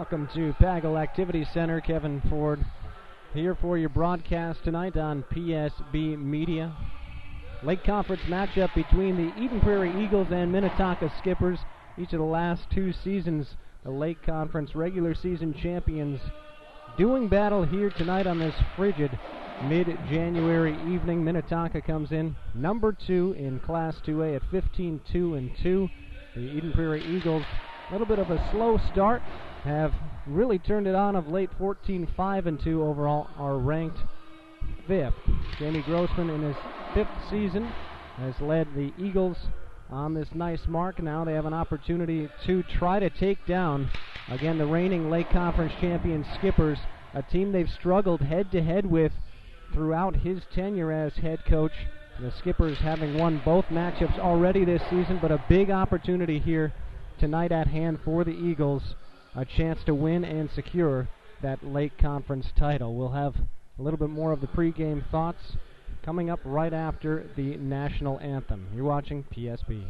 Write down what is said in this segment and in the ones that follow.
Welcome to Pagel Activity Center. Kevin Ford here for your broadcast tonight on PSB Media. Lake Conference matchup between the Eden Prairie Eagles and Minnetonka Skippers. Each of the last two seasons, the Lake Conference regular season champions doing battle here tonight on this frigid mid-January evening. Minnetonka comes in number 2 in Class 2A at 15-2-2. The Eden Prairie Eagles, a little bit of a slow start, have really turned it on of late. 14-5-2 overall, are ranked 5th. Jamie Grossman in his 5th season has led the Eagles on this nice mark. Now they have an opportunity to try to take down, again, the reigning Lake Conference champion Skippers, a team they've struggled head-to-head with throughout his tenure as head coach. The Skippers having won both matchups already this season, but a big opportunity here tonight at hand for the Eagles, a chance to win and secure that Lake Conference title. We'll have a little bit more of the pregame thoughts coming up right after the national anthem. You're watching PSB.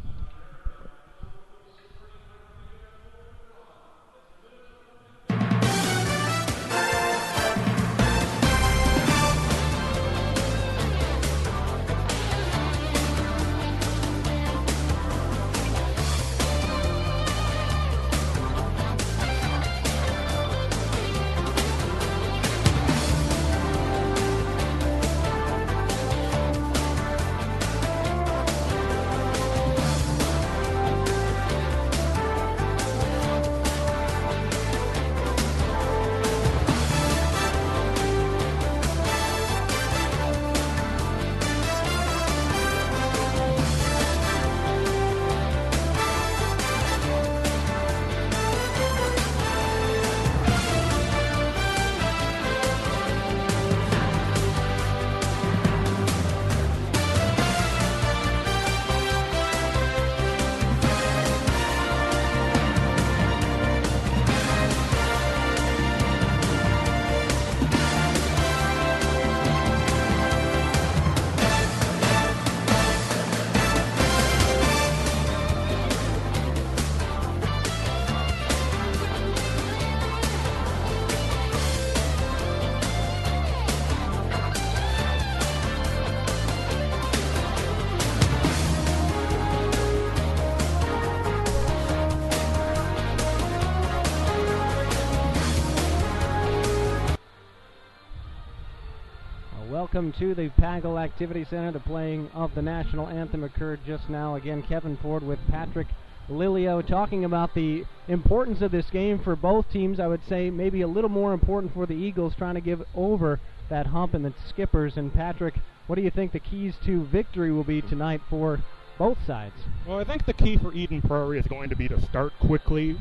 Welcome to the Pagel Activity Center. The playing of the national anthem occurred just now. Again, Kevin Ford with Patrick Lilio talking about the importance of this game for both teams. I would say maybe a little more important for the Eagles, trying to give over that hump in the Skippers. And Patrick, what do you think the keys to victory will be tonight for both sides? Well, I think the key for Eden Prairie is going to be to start quickly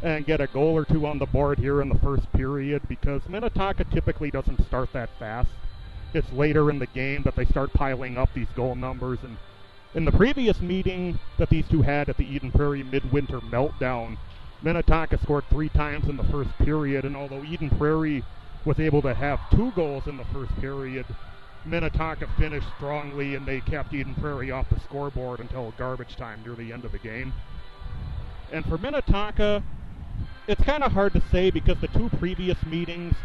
and get a goal or two on the board here in the first period, because Minnetonka typically doesn't start that fast. It's later in the game that they start piling up these goal numbers. And in the previous meeting that these two had at the Eden Prairie Midwinter Meltdown, Minnetonka scored 3 times in the first period, and although Eden Prairie was able to have 2 goals in the first period, Minnetonka finished strongly, and they kept Eden Prairie off the scoreboard until garbage time near the end of the game. And for Minnetonka, it's kind of hard to say because the 2 previous meetings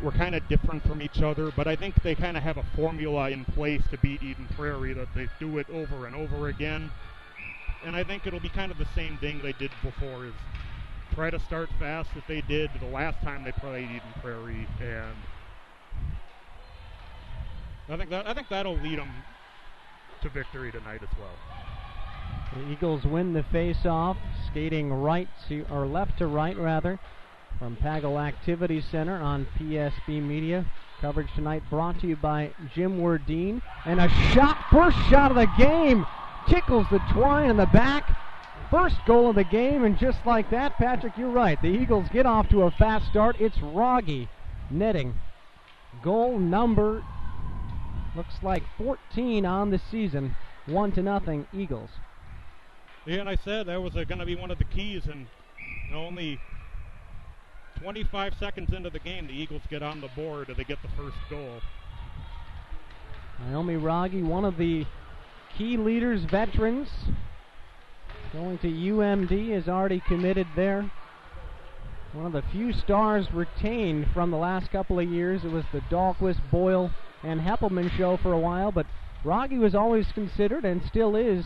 were kind of different from each other, but I think they kind of have a formula in place to beat Eden Prairie, that they do it over and over again. And I think it'll be kind of the same thing they did before, is try to start fast that they did the last time they played Eden Prairie, and I think that'll lead them to victory tonight as well. The Eagles win the face-off, skating right to, or left to right rather, from Pagel Activity Center on PSB Media. Coverage tonight brought to you by Jim Werdeen. And a shot, first shot of the game, tickles the twine in the back. First goal of the game, and just like that, Patrick, you're right. The Eagles get off to a fast start. It's Rogge netting goal number, looks like 14 on the season. 1-0 Eagles. Yeah, and I said that was going to be one of the keys, and only 25 seconds into the game, the Eagles get on the board and they get the first goal. Naomi Rogge, one of the key leaders, veterans, going to UMD, is already committed there one of the few stars retained from the last couple of years. It was the Dahlquist, Boyle, and Heppelman show for a while, but Rogge was always considered and still is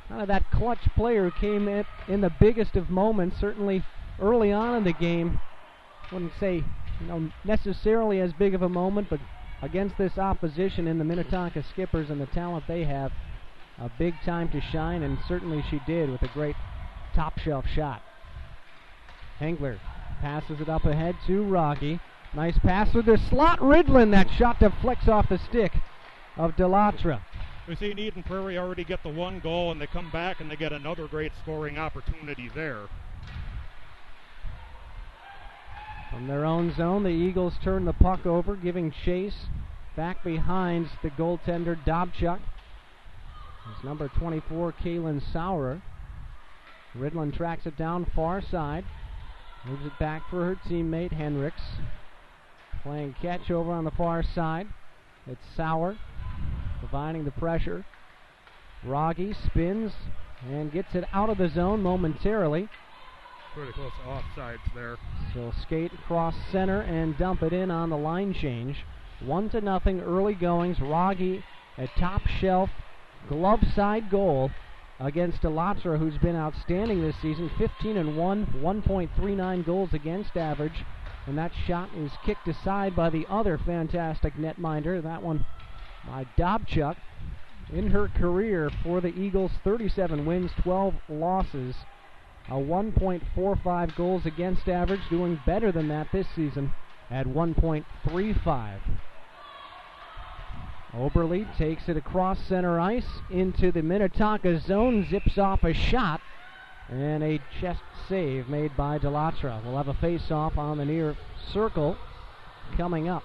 kind of that clutch player who came in the biggest of moments, certainly early on in the game. Wouldn't say necessarily as big of a moment, but against this opposition in the Minnetonka Skippers and the talent they have, a big time to shine, and certainly she did with a great top shelf shot. Hengler passes it up ahead to Rogge. Nice pass through the slot. Ridlin, that shot deflects off the stick of Delatra. We've seen Eden Prairie already get the one goal, and they come back and they get another great scoring opportunity there. From their own zone, the Eagles turn the puck over, giving chase back behind the goaltender Dobchuk. It's number 24, Kaylin Saurer. Ridlin tracks it down far side. Moves it back for her teammate Hendricks. Playing catch over on the far side. It's Sauer providing the pressure. Rogge spins and gets it out of the zone momentarily. Pretty close to offsides there. She'll skate across center and dump it in on the line change. 1-0 early goings. Rogge, a top shelf glove side goal against Delatra, who's been outstanding this season. 15-1, 1.39 goals against average. And that shot is kicked aside by the other fantastic netminder. That one by Dobchuk. In her career for the Eagles, 37 wins, 12 losses. A 1.45 goals against average, doing better than that this season at 1.35. Oberle takes it across center ice into the Minnetonka zone, zips off a shot, and a chest save made by Delatra. We'll have a face-off on the near circle coming up.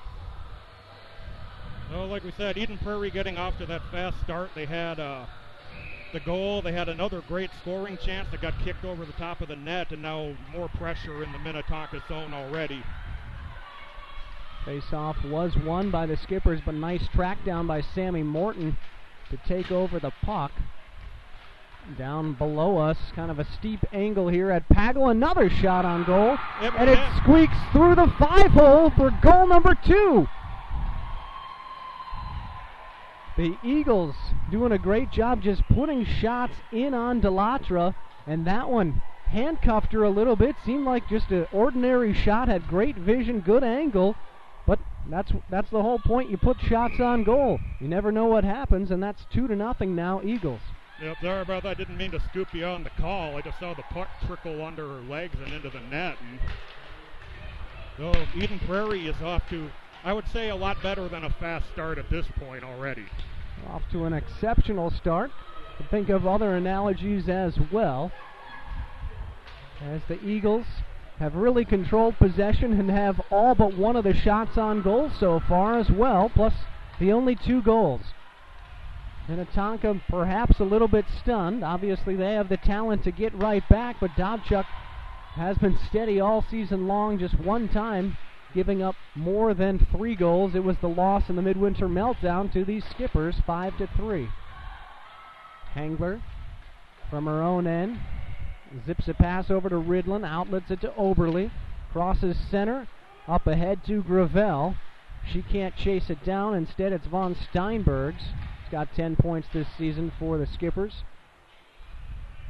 Well, like we said, Eden Prairie getting off to that fast start. They had the goal. They had another great scoring chance that got kicked over the top of the net, and now more pressure in the Minnetonka zone already. Face-off was won by the Skippers, but nice track down by Sammy Morton to take over the puck. Down below us, kind of a steep angle here at Pagel. Another shot on goal, and it squeaks through the 5-hole for goal number 2. The Eagles doing a great job just putting shots in on Delatra, and that one handcuffed her a little bit. Seemed like just an ordinary shot, had great vision, good angle, but that's the whole point. You put shots on goal. You never know what happens, and that's 2-0 now, Eagles. Yep, sorry about that. I didn't mean to scoop you on the call. I just saw the puck trickle under her legs and into the net. And so Eden Prairie is off to, I would say, a lot better than a fast start at this point already. Off to an exceptional start. I think of other analogies as well, as the Eagles have really controlled possession and have all but one of the shots on goal so far as well, plus the only 2 goals. Minnetonka perhaps a little bit stunned. Obviously they have the talent to get right back, but Dobchuk has been steady all season long, just one time giving up more than 3 goals. It was the loss in the midwinter meltdown to these Skippers, 5-3. Hengler from her own end zips a pass over to Ridlin, outlets it to Oberle, crosses center, up ahead to Gravel. She can't chase it down. Instead, it's Von Steinbergs. He's got 10 points this season for the Skippers.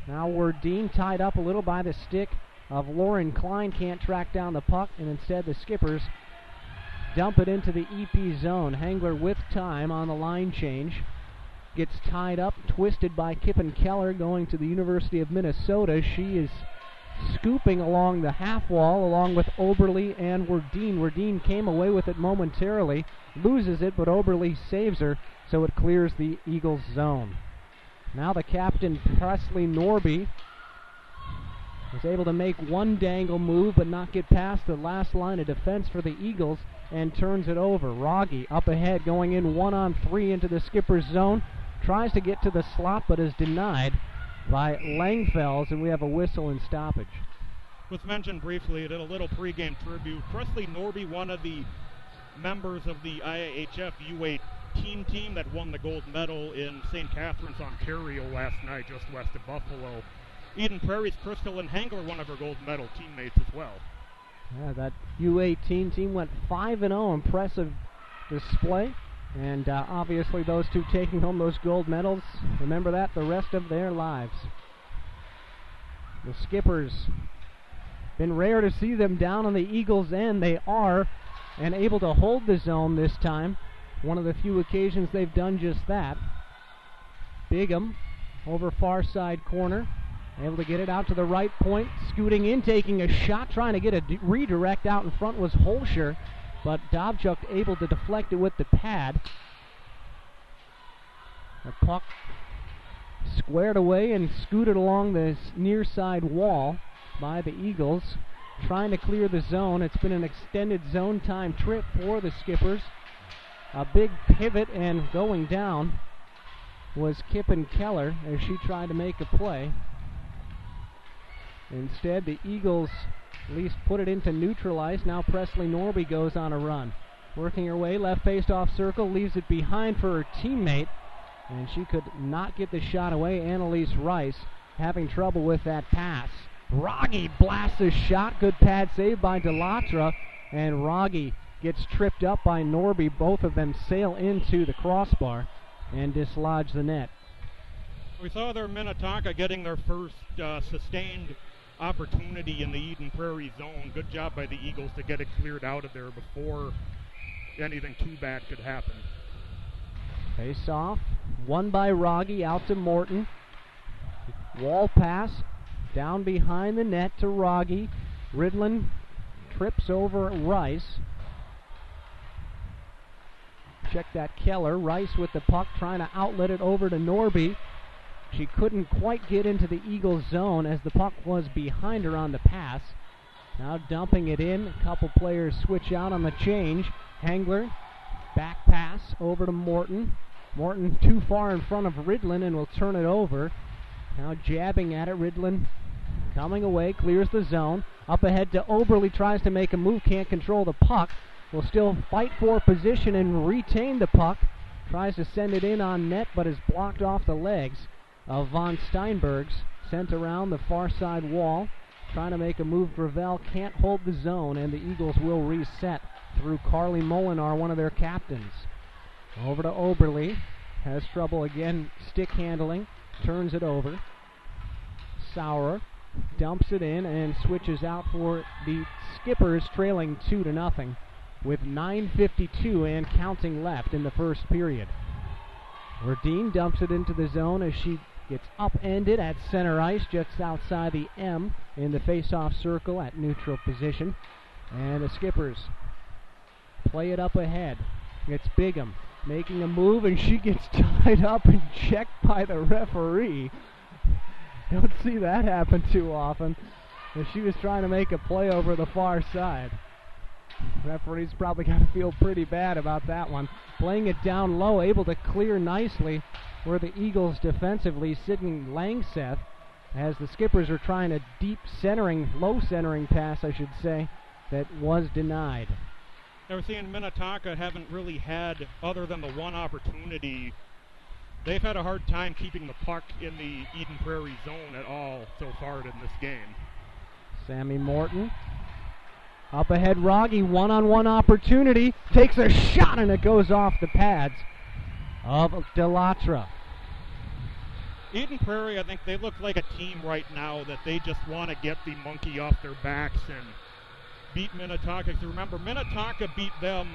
Now Werdine tied up a little by the stick of Lauren Klein, can't track down the puck, and instead the Skippers dump it into the EP zone. Hengler with time on the line change. Gets tied up, twisted by Kippen Keller going to the University of Minnesota. She is scooping along the half wall along with Oberle and Werdine. Werdine came away with it momentarily, loses it, but Oberle saves her, so it clears the Eagles zone. Now the captain, Presley Norby, was able to make one dangle move but not get past the last line of defense for the Eagles and turns it over. Rogge up ahead, going in 1-on-3 into the Skipper's zone. Tries to get to the slot but is denied by Langfels, and we have a whistle and stoppage. Was mentioned briefly at a little pregame tribute. Presley Norby, one of the members of the IIHF U18 team that won the gold medal in St. Catharines, Ontario last night, just west of Buffalo. Eden Prairie's Crystal and Hengler, one of her gold medal teammates as well. Yeah, that U18 team went 5-0. Impressive display. And obviously those two taking home those gold medals, remember that the rest of their lives. The Skippers, been rare to see them down on the Eagles' end. They are, and able to hold the zone this time. One of the few occasions they've done just that. Bigham over far side corner, able to get it out to the right point, scooting in, taking a shot, trying to get a redirect out in front was Holscher, but Dobchuk able to deflect it with the pad. The puck squared away and scooted along the near side wall by the Eagles, trying to clear the zone. It's been an extended zone time trip for the Skippers. A big pivot, and going down was Kippen Keller as she tried to make a play. Instead, the Eagles at least put it into neutral ice. Now Presley Norby goes on a run. Working her way, left face-off circle, leaves it behind for her teammate, and she could not get the shot away. Annalise Rice having trouble with that pass. Rogge blasts a shot. Good pad save by Delatra, and Rogge gets tripped up by Norby. Both of them sail into the crossbar and dislodge the net. We saw their Minnetonka getting their first sustained opportunity in the Eden Prairie zone. Good job by the Eagles to get it cleared out of there before anything too bad could happen. Face off, won by Rogge, out to Morton. Wall pass, down behind the net to Rogge. Ridlin trips over Rice. Check that Keller. Rice with the puck, trying to outlet it over to Norby. She couldn't quite get into the Eagles zone as the puck was behind her on the pass. Now dumping it in. A couple players switch out on the change. Hengler, back pass over to Morton. Morton too far in front of Ridlin and will turn it over. Now jabbing at it. Ridlin coming away, clears the zone. Up ahead to Oberle, tries to make a move, can't control the puck. Will still fight for position and retain the puck. Tries to send it in on net, but is blocked off the legs of Von Steinbergs. Sent around the far side wall. Trying to make a move. Gravel can't hold the zone, and the Eagles will reset through Carly Molinar, one of their captains. Over to Oberle. Has trouble again stick handling. Turns it over. Sauer dumps it in and switches out for the Skippers, trailing 2-0 with 9:52 and counting left in the first period. Verdeen dumps it into the zone as she gets upended at center ice, just outside the M in the face-off circle at neutral position. And the Skippers play it up ahead. It's Bigham making a move, and she gets tied up and checked by the referee. Don't see that happen too often. As she was trying to make a play over the far side. Referee's probably got to feel pretty bad about that one. Playing it down low, able to clear nicely were the Eagles defensively, Sidney Langseth, as the Skippers are trying a deep centering, low centering pass, I should say, that was denied. We're seeing Minnetonka haven't really had, other than the one opportunity, they've had a hard time keeping the puck in the Eden Prairie zone at all so far in this game. Sammy Morton. Up ahead, Rogge, one-on-one opportunity. Takes a shot, and it goes off the pads of Delatra. Eden Prairie, I think they look like a team right now that they just want to get the monkey off their backs and beat Minnetonka. Remember, Minnetonka beat them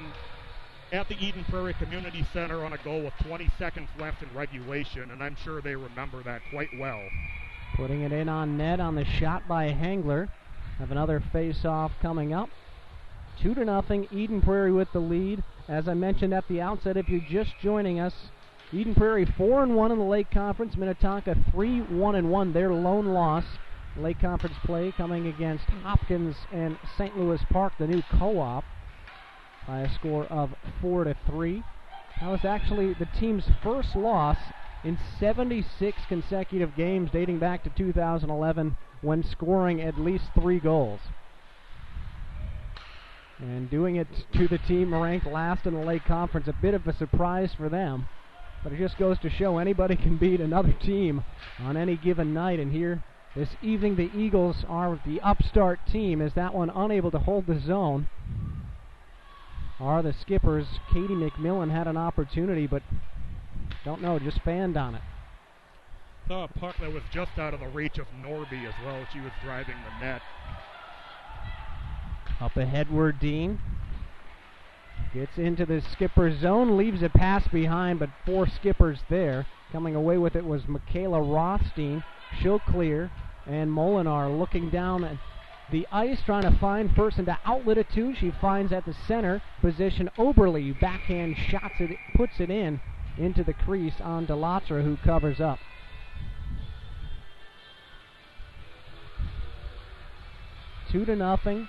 at the Eden Prairie Community Center on a goal with 20 seconds left in regulation, and I'm sure they remember that quite well. Putting it in on net on the shot by Hengler. Have another face-off coming up. 2-0, Eden Prairie with the lead. As I mentioned at the outset, if you're just joining us, Eden Prairie 4-1 in the Lake Conference. Minnetonka 3-1-1, their lone loss. Lake Conference play coming against Hopkins and St. Louis Park, the new co-op, by a score of 4-3. That was actually the team's first loss in 76 consecutive games dating back to 2011 when scoring at least 3 goals. And doing it to the team ranked last in the Lake Conference, a bit of a surprise for them. But it just goes to show anybody can beat another team on any given night, and here this evening the Eagles are the upstart team, as that one unable to hold the zone. Are the skippers. Katie McMillan had an opportunity, but don't know, just fanned on it. Saw a puck that was just out of the reach of Norby as well. She was driving the net. Up ahead, Dean. Gets into the skipper zone, leaves a pass behind, but 4 skippers there. Coming away with it was Michaela Rothstein. She'll clear, and Molinar looking down at the ice, trying to find person to outlet it to. She finds at the center position Oberle. Backhand shots it, puts it into the crease on Delatra, who covers up. 2-0.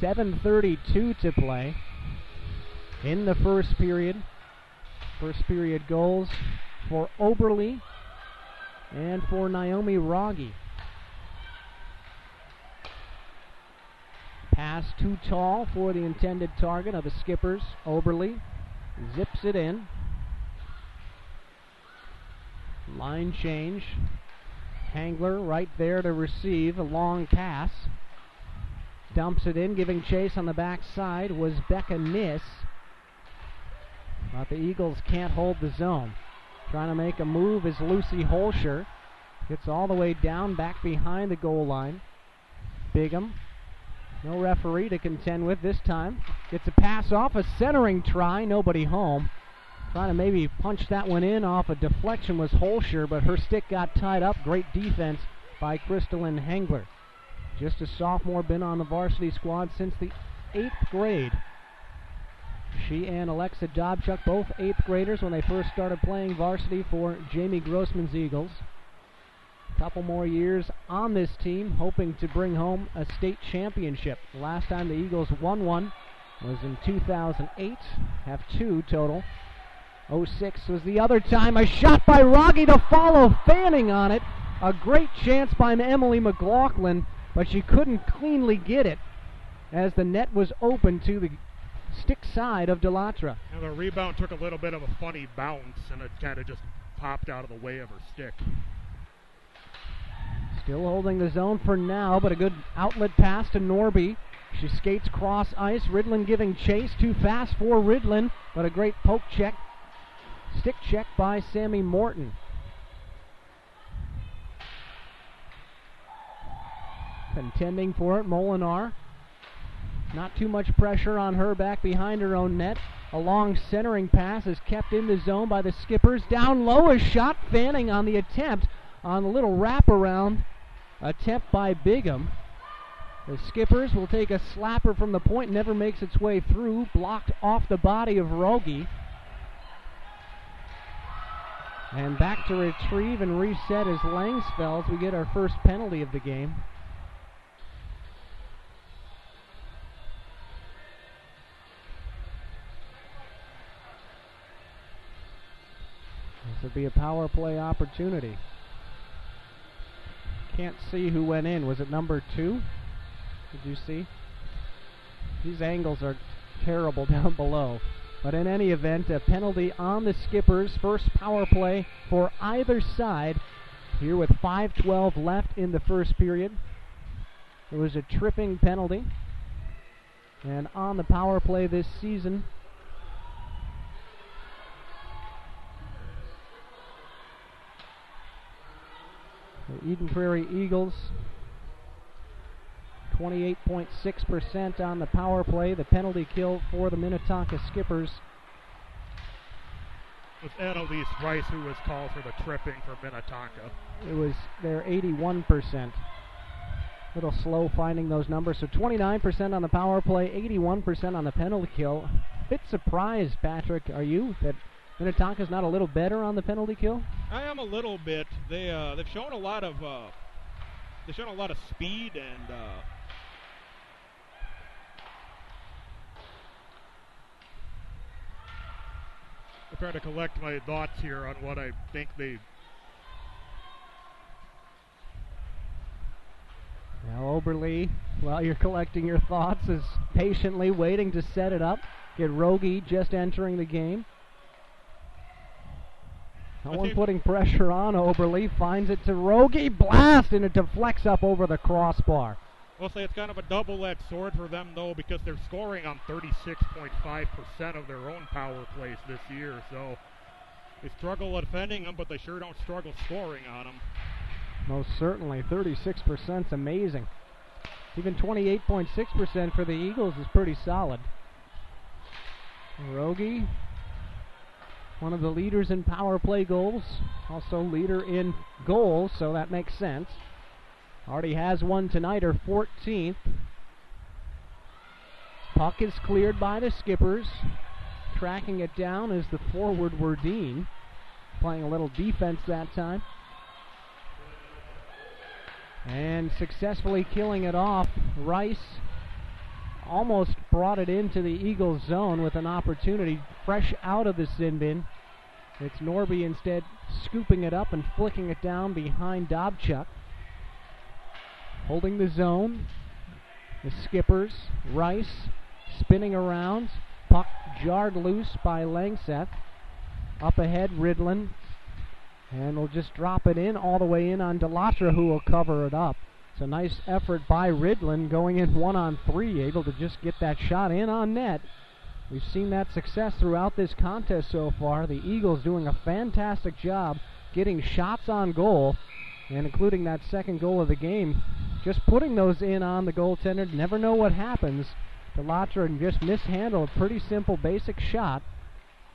7:32 to play in the first period. First period goals for Oberle and for Naomi Rogge. Pass too tall for the intended target of the skippers. Oberle zips it in. Line change. Hangler right there to receive a long pass. Dumps it in, giving chase on the backside was Becca Niss. But the Eagles can't hold the zone. Trying to make a move is Lucy Holscher. Gets all the way down, back behind the goal line. Bigham. No referee to contend with this time. Gets a pass off, a centering try, nobody home. Trying to maybe punch that one in off a deflection was Holscher, but her stick got tied up. Great defense by Crystalline Hengler. Just a sophomore, been on the varsity squad since the 8th grade. She and Alexa Dobchuk, both 8th graders when they first started playing varsity for Jamie Grossman's Eagles. A couple more years on this team, hoping to bring home a state championship. The last time the Eagles won one was in 2008, have 2 total. 06 was the other time. A shot by Rogge to follow, fanning on it. A great chance by Emily McLaughlin, but she couldn't cleanly get it as the net was open to the stick side of Delatra. And the rebound took a little bit of a funny bounce, and it kind of just popped out of the way of her stick. Still holding the zone for now, but a good outlet pass to Norby. She skates cross ice. Ridlin giving chase. Too fast for Ridlin, but a great poke check. Stick check by Sammy Morton. Contending for it, Molinar. Not too much pressure on her back behind her own net. A long centering pass is kept in the zone by the skippers. Down low, a shot, fanning on the attempt on the little wraparound attempt by Bigham. The skippers will take a slapper from the point, never makes its way through, blocked off the body of Rogge. And back to retrieve and reset is Langsfeld. We get our first penalty of the game. This would be a power play opportunity. Can't see who went in. Was it number 2? Did you see? These angles are terrible down below. But in any event, a penalty on the skippers. First power play for either side here with 5:12 left in the first period. It was a tripping penalty. And on the power play this season, the Eden Prairie Eagles, 28.6% on the power play. The penalty kill for the Minnetonka Skippers. It was Annalise Rice who was called for the tripping for Minnetonka. It was their 81%. A little slow finding those numbers. So 29% on the power play, 81% on the penalty kill. Bit surprised, Patrick, are you, that Minnetonka's not a little better on the penalty kill? I am a little bit. They've shown a lot of speed and I'm trying to collect my thoughts here on what I think they. Now Oberle, while you're collecting your thoughts, is patiently waiting to set it up. Get Rogge just entering the game. No one putting pressure on Oberle. Finds it to Rogie. Blast, and it deflects up over the crossbar. I'll say it's kind of a double-edged sword for them, though, because they're scoring on 36.5% of their own power plays this year. So they struggle defending them, but they sure don't struggle scoring on them. Most certainly. 36% is amazing. Even 28.6% for the Eagles is pretty solid. Rogie, one of the leaders in power play goals, also leader in goals, so that makes sense. Already has one tonight, her 14th. Puck is cleared by the Skippers. Tracking it down is the forward Werdine, playing a little defense that time. And successfully killing it off. Rice almost brought it into the Eagles zone with an opportunity fresh out of the sin bin. It's Norby instead scooping it up and flicking it down behind Dobchuk. Holding the zone. The Skippers. Rice spinning around. Puck jarred loose by Langseth. Up ahead, Ridlin. And we'll just drop it in all the way in on Delatra, who will cover it up. It's a nice effort by Ridlin going in 1-on-3, able to just get that shot in on net. We've seen that success throughout this contest so far. The Eagles doing a fantastic job getting shots on goal, and including that second goal of the game. Just putting those in on the goaltender. Never know what happens. Delatra just mishandled a pretty simple basic shot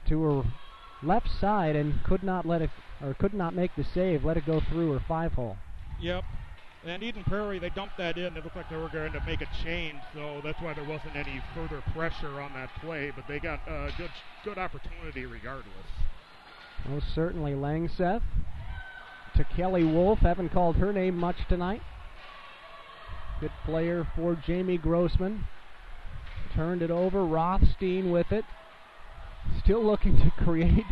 to her left side and could not make the save, let it go through her 5-hole. Yep. And Eden Prairie, they dumped that in. It looked like they were going to make a change, so that's why there wasn't any further pressure on that play, but they got a good opportunity regardless. Most certainly. Langseth to Kelly Wolf. Haven't called her name much tonight. Good player for Jamie Grossman. Turned it over. Rothstein with it. Still looking to create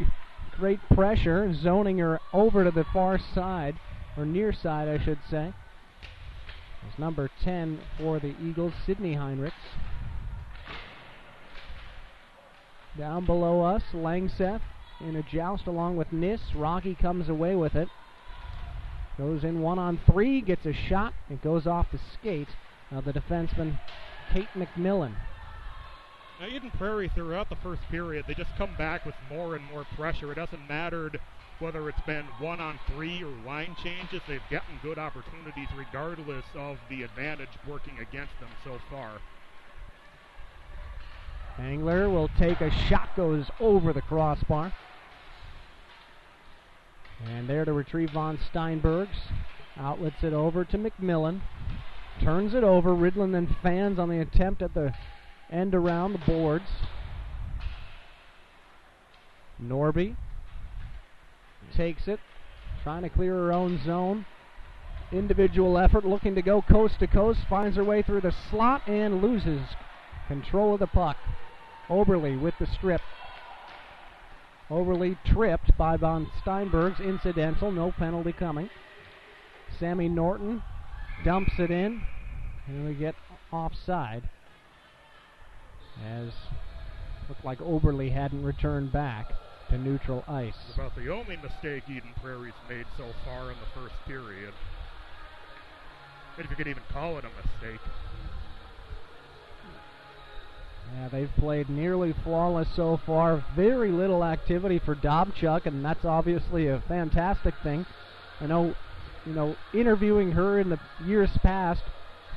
great pressure, zoning her over to the far side, or near side, I should say. It's number 10 for the Eagles, Sydney Heinrichs. Down below us, Langseth in a joust along with Nis. Rocky comes away with it. Goes in 1-on-3, gets a shot. It goes off the skate of the defenseman, Kate McMillan. Now, Eden Prairie, throughout the first period, they just come back with more and more pressure. It doesn't matter whether it's been 1-on-3 or line changes. They've gotten good opportunities regardless of the advantage working against them so far. Angler will take a shot, goes over the crossbar. And there to retrieve von Steinbergs. Outlets it over to McMillan. Turns it over. Ridlin then fans on the attempt at the end around the boards. Norby takes it, trying to clear her own zone. Individual effort, looking to go coast to coast, finds her way through the slot and loses control of the puck. Oberle with the strip. Oberle tripped by von Steinbergs, incidental, no penalty coming. Sammy Norton dumps it in, and we get offside, as looked like Oberle hadn't returned back to neutral ice. It's about the only mistake Eden Prairie's made so far in the first period. If you could even call it a mistake. Yeah, they've played nearly flawless so far. Very little activity for Dobchuk, and that's obviously a fantastic thing. I know, interviewing her in the years past,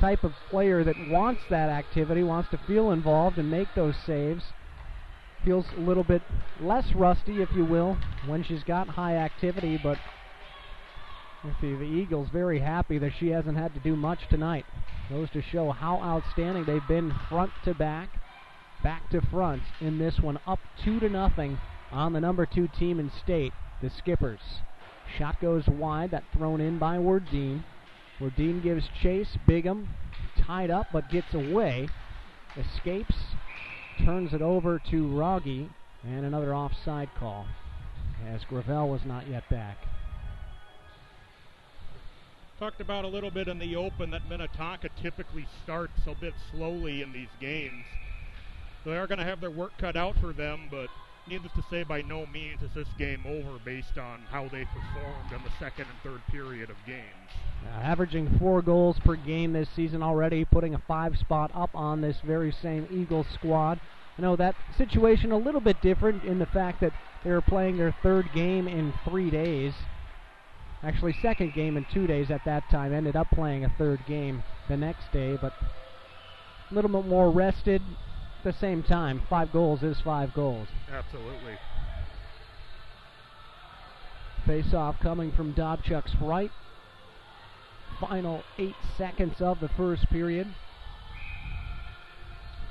type of player that wants that activity, wants to feel involved and make those saves. Feels a little bit less rusty, if you will, when she's got high activity, but the Eagles very happy that she hasn't had to do much tonight. Goes to show how outstanding they've been front to back to front in this one, up 2-0 on the number 2 team in state, the Skippers. Shot goes wide, that thrown in by Werdine. Werdine gives chase, Bigham tied up but gets away, escapes, turns it over to Rogge, and another offside call, as Gravel was not yet back. Talked about a little bit in the open that Minnetonka typically starts a bit slowly in these games. They are going to have their work cut out for them, but needless to say, by no means is this game over based on how they performed in the second and third period of games. Averaging 4 goals per game this season already, putting a 5 spot up on this very same Eagles squad. I know that situation a little bit different in the fact that they were playing their third game in 3 days. Actually, second game in 2 days at that time. Ended up playing a third game the next day, but a little bit more rested. At the same time, 5 goals is 5 goals. Absolutely. Face-off coming from Dobchuk's right. Final 8 seconds of the first period.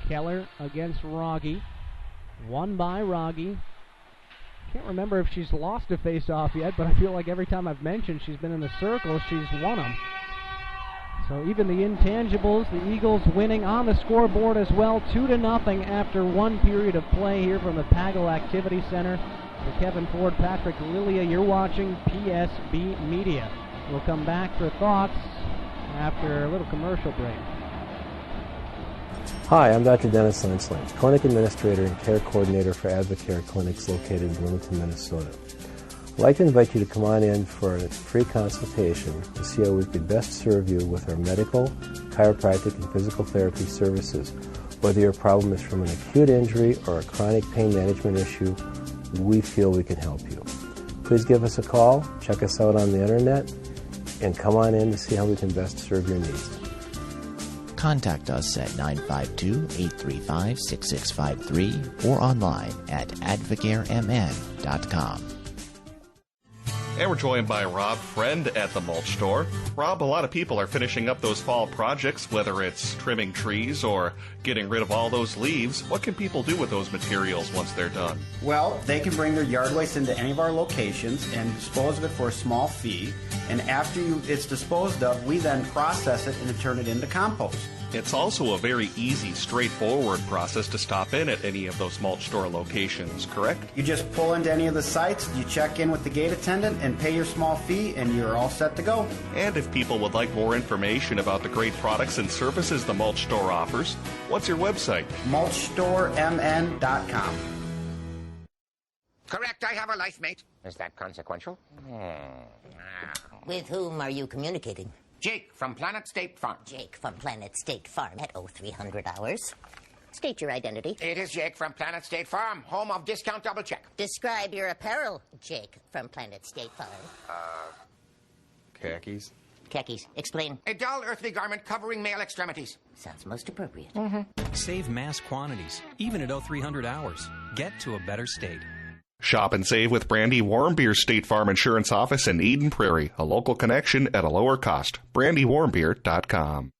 Keller against Rogge. Won by Rogge. Can't remember if she's lost a face-off yet, but I feel like every time I've mentioned she's been in the circle, she's won them. So even the intangibles, the Eagles winning on the scoreboard as well, 2-0 after 1 period of play here from the Pagel Activity Center. For Kevin Ford, Patrick Lilia, you're watching PSB Media. We'll come back for thoughts after a little commercial break. Hi, I'm Dr. Dennis Lensling, Clinic Administrator and Care Coordinator for Advocare Clinics located in Bloomington, Minnesota. I'd like to invite you to come on in for a free consultation to see how we could best serve you with our medical, chiropractic, and physical therapy services. Whether your problem is from an acute injury or a chronic pain management issue, we feel we can help you. Please give us a call, check us out on the internet, and come on in to see how we can best serve your needs. Contact us at 952-835-6653 or online at advocaremn.com. And we're joined by Rob Friend at the Mulch Store. Rob, a lot of people are finishing up those fall projects, whether it's trimming trees or getting rid of all those leaves. What can people do with those materials once they're done? Well, they can bring their yard waste into any of our locations and dispose of it for a small fee. And after it's disposed of, we then process it and turn it into compost. It's also a very easy, straightforward process to stop in at any of those Mulch Store locations, correct? You just pull into any of the sites, you check in with the gate attendant and pay your small fee, and you're all set to go. And if people would like more information about the great products and services the Mulch Store offers, what's your website? mulchstoremn.com. Correct, I have a life mate. Is that consequential? With whom are you communicating? Jake from Planet State Farm. Jake from Planet State Farm at 0300 hours. State your identity. It is Jake from Planet State Farm, home of Discount Double Check. Describe your apparel, Jake from Planet State Farm. Khakis. Khakis. Explain. A dull earthly garment covering male extremities. Sounds most appropriate. Save mass quantities, even at 0300 hours. Get to a better state. Shop and save with Brandy Warmbier's State Farm Insurance Office in Eden Prairie, a local connection at a lower cost. BrandyWarmbier.com.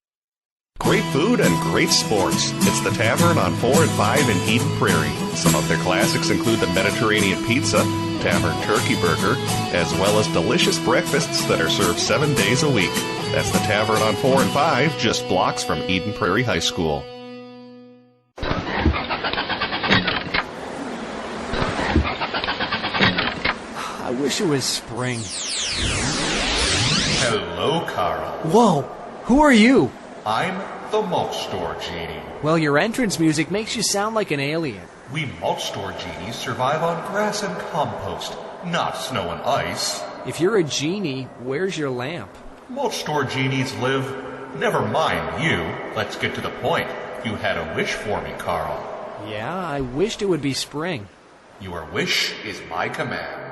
Great food and great sports. It's the Tavern on 4 and 5 in Eden Prairie. Some of their classics include the Mediterranean Pizza, Tavern Turkey Burger, as well as delicious breakfasts that are served 7 days a week. That's the Tavern on 4 and 5, just blocks from Eden Prairie High School. I wish it was spring. Hello, Carl. Whoa, who are you? I'm the Mulch Store Genie. Well, your entrance music makes you sound like an alien. We Mulch Store Genies survive on grass and compost, not snow and ice. If you're a genie, where's your lamp? Mulch Store Genies live... Never mind you. Let's get to the point. You had a wish for me, Carl. Yeah, I wished it would be spring. Your wish is my command.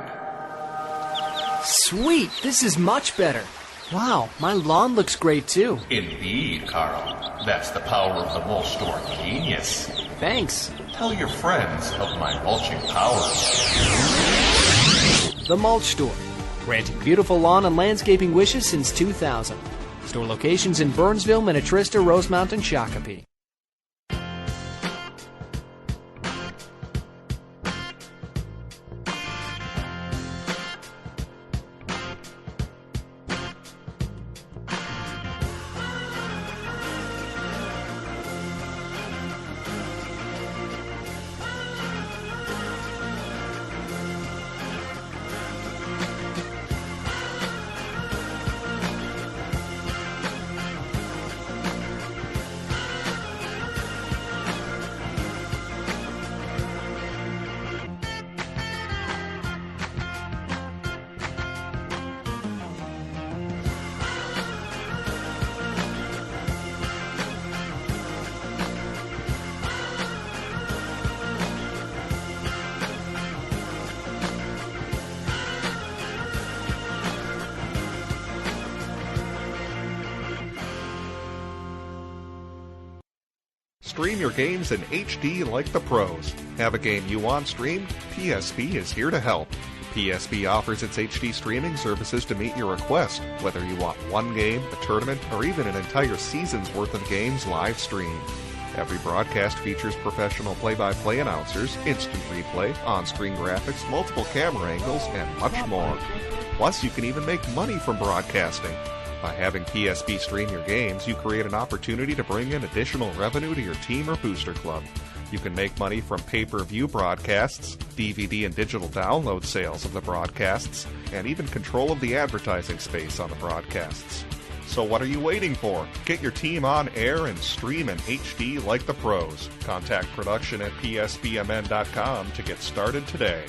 Sweet, this is much better. Wow, my lawn looks great too. Indeed, Carl. That's the power of the Mulch Store Genius. Thanks. Tell your friends of my mulching powers. The Mulch Store, granting beautiful lawn and landscaping wishes since 2000. Store locations in Burnsville, Minnetonka, Rosemount, and Shakopee. Stream your games in HD like the pros. Have a game you want streamed? PSP is here to help. PSP offers its HD streaming services to meet your request, whether you want one game, a tournament, or even an entire season's worth of games live streamed. Every broadcast features professional play-by-play announcers, instant replay, on-screen graphics, multiple camera angles, and much more. Plus, you can even make money from broadcasting. By having PSP stream your games, you create an opportunity to bring in additional revenue to your team or booster club. You can make money from pay-per-view broadcasts, DVD and digital download sales of the broadcasts, and even control of the advertising space on the broadcasts. So what are you waiting for? Get your team on air and stream in HD like the pros. Contact production at psbmn.com to get started today.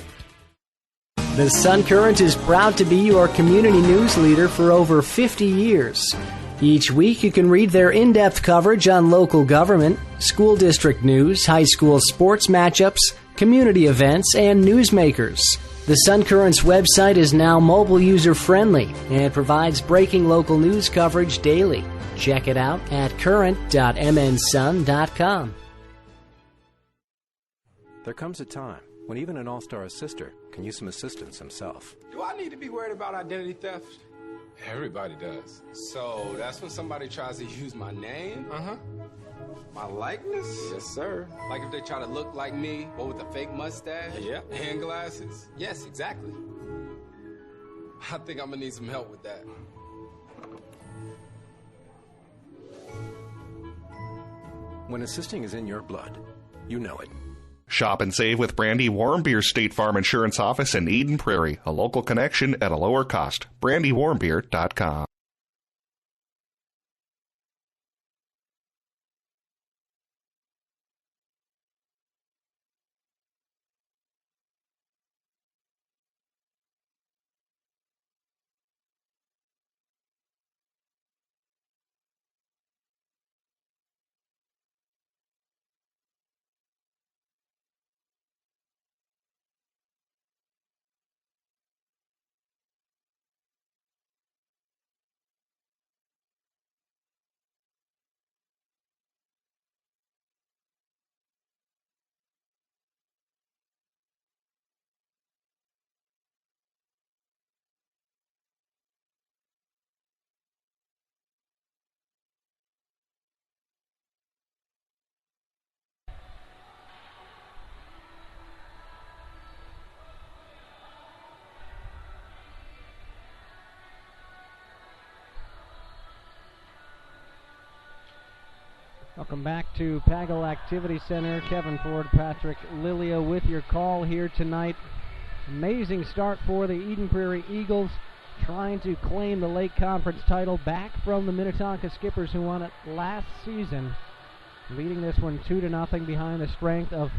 The Sun Current is proud to be your community news leader for over 50 years. Each week you can read their in-depth coverage on local government, school district news, high school sports matchups, community events, and newsmakers. The Sun Current's website is now mobile user-friendly and provides breaking local news coverage daily. Check it out at current.mnsun.com. There comes a time when even an all-star assister can use some assistance himself. Do I need to be worried about identity theft? Everybody does. So that's when somebody tries to use my name? Uh-huh. My likeness? Yes, sir. Like if they try to look like me, but with a fake mustache? Yep. And glasses? Yes, exactly. I think I'm gonna need some help with that. When assisting is in your blood, you know it. Shop and save with Brandy Warmbier's State Farm Insurance Office in Eden Prairie, a local connection at a lower cost. BrandyWarmbier.com. Welcome back to Pagel Activity Center. Kevin Ford, Patrick Lilia with your call here tonight. Amazing start for the Eden Prairie Eagles, trying to claim the Lake Conference title back from the Minnetonka Skippers, who won it last season, leading this one 2-0 behind the strength of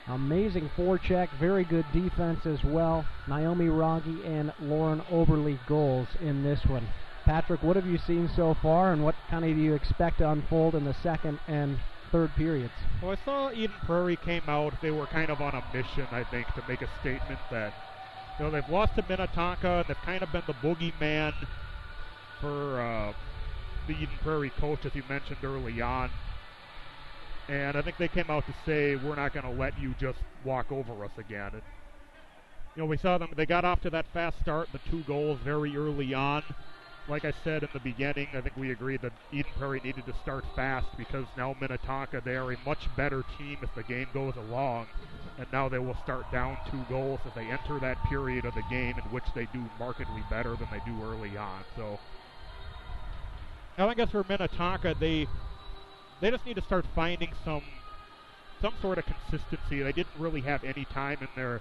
amazing forecheck, very good defense as well. Naomi Rogge and Lauren Oberle goals in this one. Patrick, what have you seen so far, and what kind of do you expect to unfold in the second and third periods? Well, I saw Eden Prairie came out. They were kind of on a mission, I think, to make a statement that, you know, they've lost to Minnetonka, and they've kind of been the boogeyman for the Eden Prairie coach, as you mentioned early on. And I think they came out to say, we're not going to let you just walk over us again. And, you know, we saw them, they got off to that fast start, the 2 goals very early on. Like I said in the beginning, I think we agreed that Eden Prairie needed to start fast, because now Minnetonka, they are a much better team as the game goes along, and now they will start down 2 goals as they enter that period of the game in which they do markedly better than they do early on. So I think as for Minnetonka, they just need to start finding some sort of consistency. They didn't really have any time in their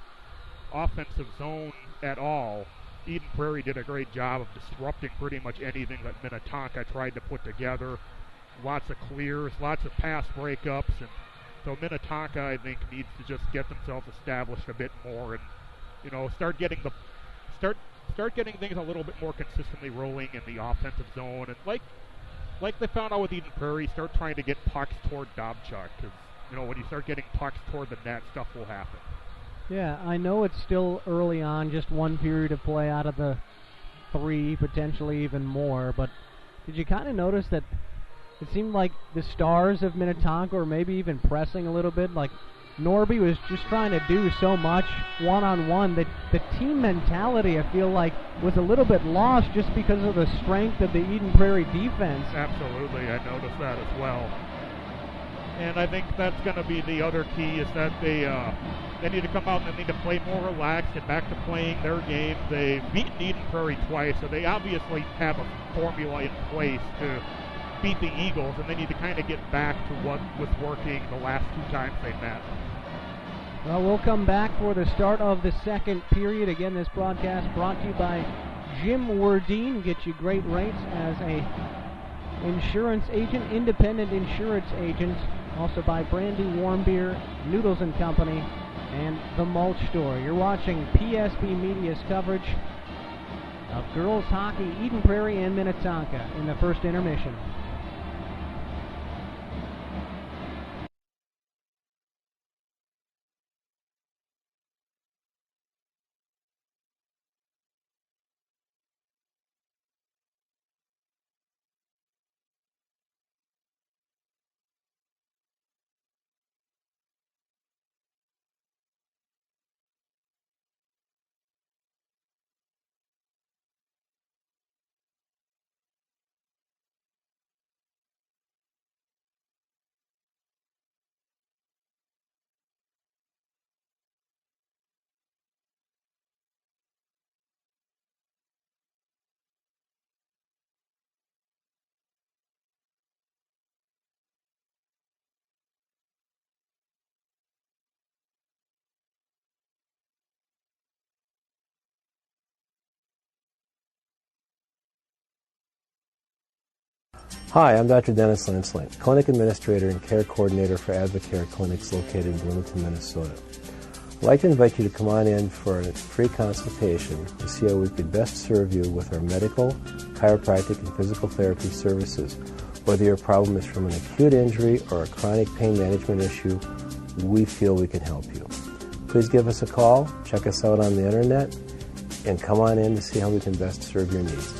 offensive zone at all. Eden Prairie did a great job of disrupting pretty much anything that Minnetonka tried to put together. Lots of clears, lots of pass breakups, and so Minnetonka, I think, needs to just get themselves established a bit more, and, you know, start getting things a little bit more consistently rolling in the offensive zone, and like they found out with Eden Prairie, start trying to get pucks toward Dobchuk, because, you know, when you start getting pucks toward the net, stuff will happen. Yeah, I know it's still early on, just 1 period of play out of the 3, potentially even more, but did you kind of notice that it seemed like the stars of Minnetonka were maybe even pressing a little bit. Like Norby was just trying to do so much one-on-one that the team mentality, I feel like, was a little bit lost just because of the strength of the Eden Prairie defense. Absolutely, I noticed that as well. And I think that's going to be the other key, is that they need to come out and they need to play more relaxed, get back to playing their game. They've beaten Eden Prairie twice, so they obviously have a formula in place to beat the Eagles, and they need to kind of get back to what was working the last two times they met. Well, we'll come back for the start of the second period. Again, this broadcast brought to you by Jim Werdine. Get you great rates as a insurance agent, independent insurance agent. Also by Brandy Warm Beer, Noodles & Company, and The Mulch Store. You're watching PSB Media's coverage of girls hockey, Eden Prairie and Minnetonka in the first intermission. Hi, I'm Dr. Dennis Lensling, Clinic Administrator and Care Coordinator for Advocare Clinics located in Bloomington, Minnesota. I'd like to invite you to come on in for a free consultation to see how we could best serve you with our medical, chiropractic, and physical therapy services. Whether your problem is from an acute injury or a chronic pain management issue, we feel we can help you. Please give us a call, check us out on the internet, and come on in to see how we can best serve your needs.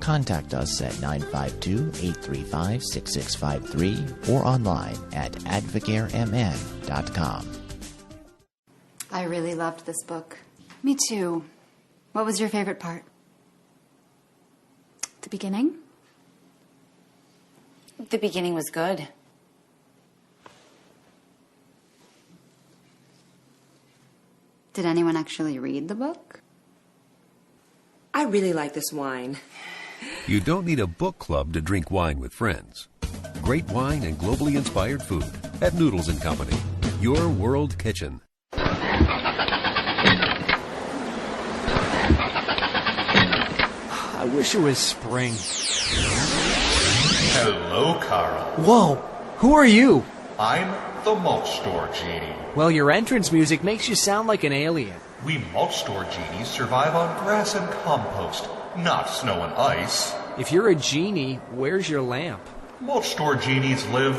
Contact us at 952-835-6653 or online at advocaremn.com. I really loved this book. Me too. What was your favorite part? The beginning? The beginning was good. Did anyone actually read the book? I really like this wine. You don't need a book club to drink wine with friends. Great wine and globally inspired food at Noodles & Company, your world kitchen. I wish it was spring. Hello, Carl. Whoa, who are you? I'm the Mulch Store Genie. Well, your entrance music makes you sound like an alien. We Mulch Store Genies survive on grass and compost, not snow and ice. If you're a genie, where's your lamp? Mulch Store Genies live...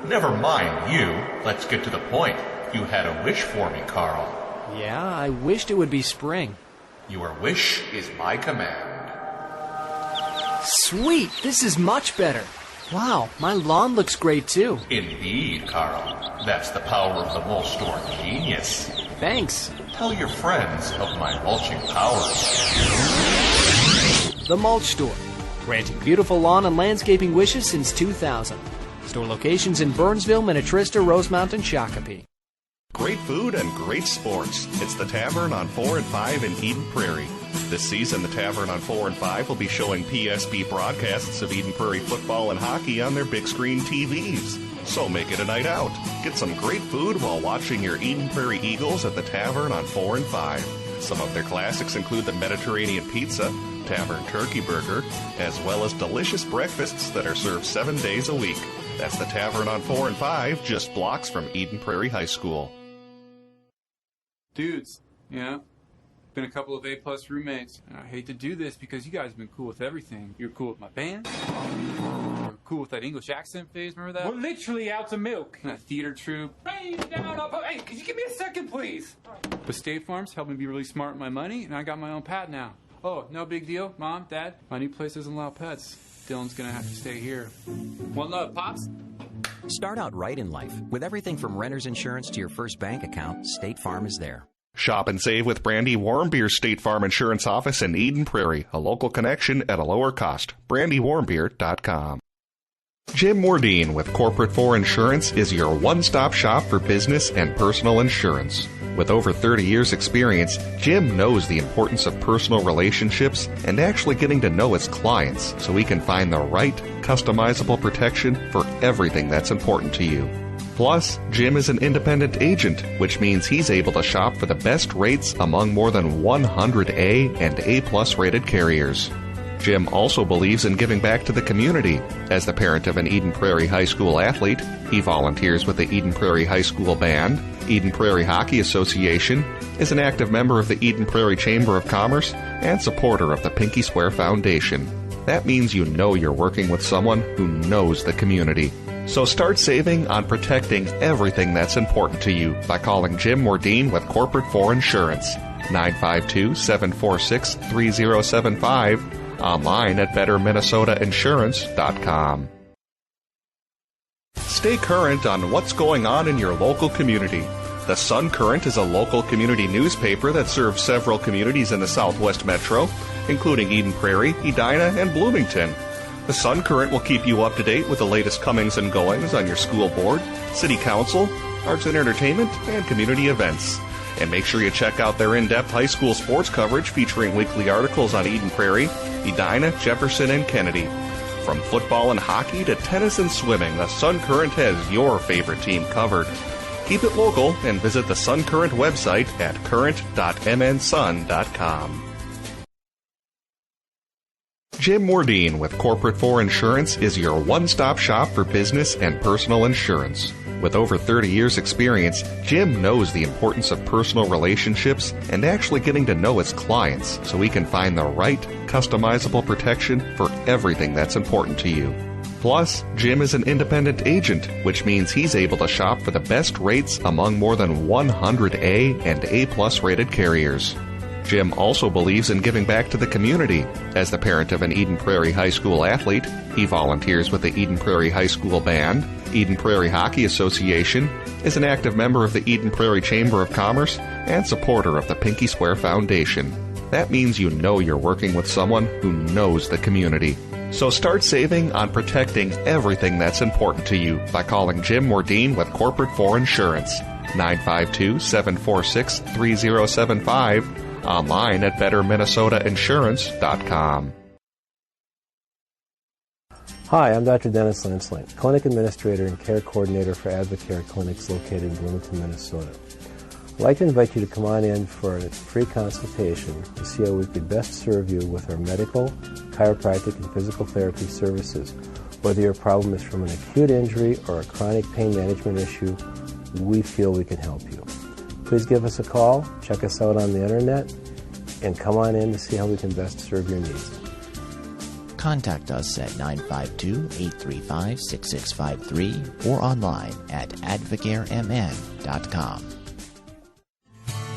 Never mind you. Let's get to the point. You had a wish for me, Carl. Yeah, I wished it would be spring. Your wish is my command. Sweet, this is much better. Wow, my lawn looks great too. Indeed, Carl. That's the power of the Mulch Store Genius. Thanks. Tell your friends of my mulching powers. The Mulch Store, granting beautiful lawn and landscaping wishes since 2000. Store locations in Burnsville, Minnetrista, Rosemount, and Shakopee. Great food and great sports. It's the Tavern on 4 and 5 in Eden Prairie. This season, the Tavern on 4 and 5 will be showing PSB broadcasts of Eden Prairie football and hockey on their big screen TVs. So make it a night out. Get some great food while watching your Eden Prairie Eagles at the Tavern on 4 and 5. Some of their classics include the Mediterranean Pizza, Tavern Turkey Burger, as well as delicious breakfasts that are served 7 days a week. That's the Tavern on 4 and 5, just blocks from Eden Prairie High School. Dudes, been a couple of A-plus roommates. And I hate to do this because you guys have been cool with everything. You're cool with my band. You're cool with that English accent phase, remember that? We're literally out of milk. And that theater troupe. Hey, could you give me a second, please? But State Farm's helped me be really smart with my money, and I got my own pad now. Oh, no big deal, Mom, Dad. My new place doesn't allow pets. Dylan's gonna have to stay here. One love, Pops. Start out right in life. With everything from renter's insurance to your first bank account, State Farm is there. Shop and save with Brandy Warmbeer's State Farm Insurance Office in Eden Prairie, a local connection at a lower cost. BrandyWarmbeer.com. Jim Mordine with Corporate 4 Insurance is your one-stop shop for business and personal insurance. With over 30 years' experience, Jim knows the importance of personal relationships and actually getting to know his clients so he can find the right, customizable protection for everything that's important to you. Plus, Jim is an independent agent, which means he's able to shop for the best rates among more than 100 A and A+ rated carriers. Jim also believes in giving back to the community. As the parent of an Eden Prairie High School athlete, he volunteers with the Eden Prairie High School Band, Eden Prairie Hockey Association, is an active member of the Eden Prairie Chamber of Commerce, and supporter of the Pinky Swear Foundation. That means you know you're working with someone who knows the community. So start saving on protecting everything that's important to you by calling Jim Mordine with Corporate 4 Insurance, 952-746-3075, online at BetterMinnesotaInsurance.com. Stay current on what's going on in your local community. The Sun Current is a local community newspaper that serves several communities in the Southwest Metro, including Eden Prairie, Edina, and Bloomington. The Sun Current will keep you up to date with the latest comings and goings on your school board, city council, arts and entertainment, and community events. And make sure you check out their in-depth high school sports coverage featuring weekly articles on Eden Prairie, Edina, Jefferson, and Kennedy. From football and hockey to tennis and swimming, the Sun Current has your favorite team covered. Keep it local and visit the Sun Current website at current.mnsun.com. Jim Mordine with Corporate 4 Insurance is your one-stop shop for business and personal insurance. With over 30 years' experience, Jim knows the importance of personal relationships and actually getting to know his clients so he can find the right, customizable protection for everything that's important to you. Plus, Jim is an independent agent, which means he's able to shop for the best rates among more than 100 A and A+ rated carriers. Jim also believes in giving back to the community. As the parent of an Eden Prairie High School athlete, he volunteers with the Eden Prairie High School Band, Eden Prairie Hockey Association, is an active member of the Eden Prairie Chamber of Commerce, and supporter of the Pinky Swear Foundation. That means you know you're working with someone who knows the community. So start saving on protecting everything that's important to you by calling Jim Mordine with Corporate 4 Insurance, 952-746-3075, online at BetterMinnesotaInsurance.com. Hi, I'm Dr. Dennis Lansling, Clinic Administrator and Care Coordinator for Advocare Clinics located in Bloomington, Minnesota. I'd like to invite you to come on in for a free consultation to see how we could best serve you with our medical, chiropractic, and physical therapy services. Whether your problem is from an acute injury or a chronic pain management issue, we feel we can help you. Please give us a call, check us out on the internet, and come on in to see how we can best serve your needs. Contact us at 952-835-6653 or online at advocaremn.com.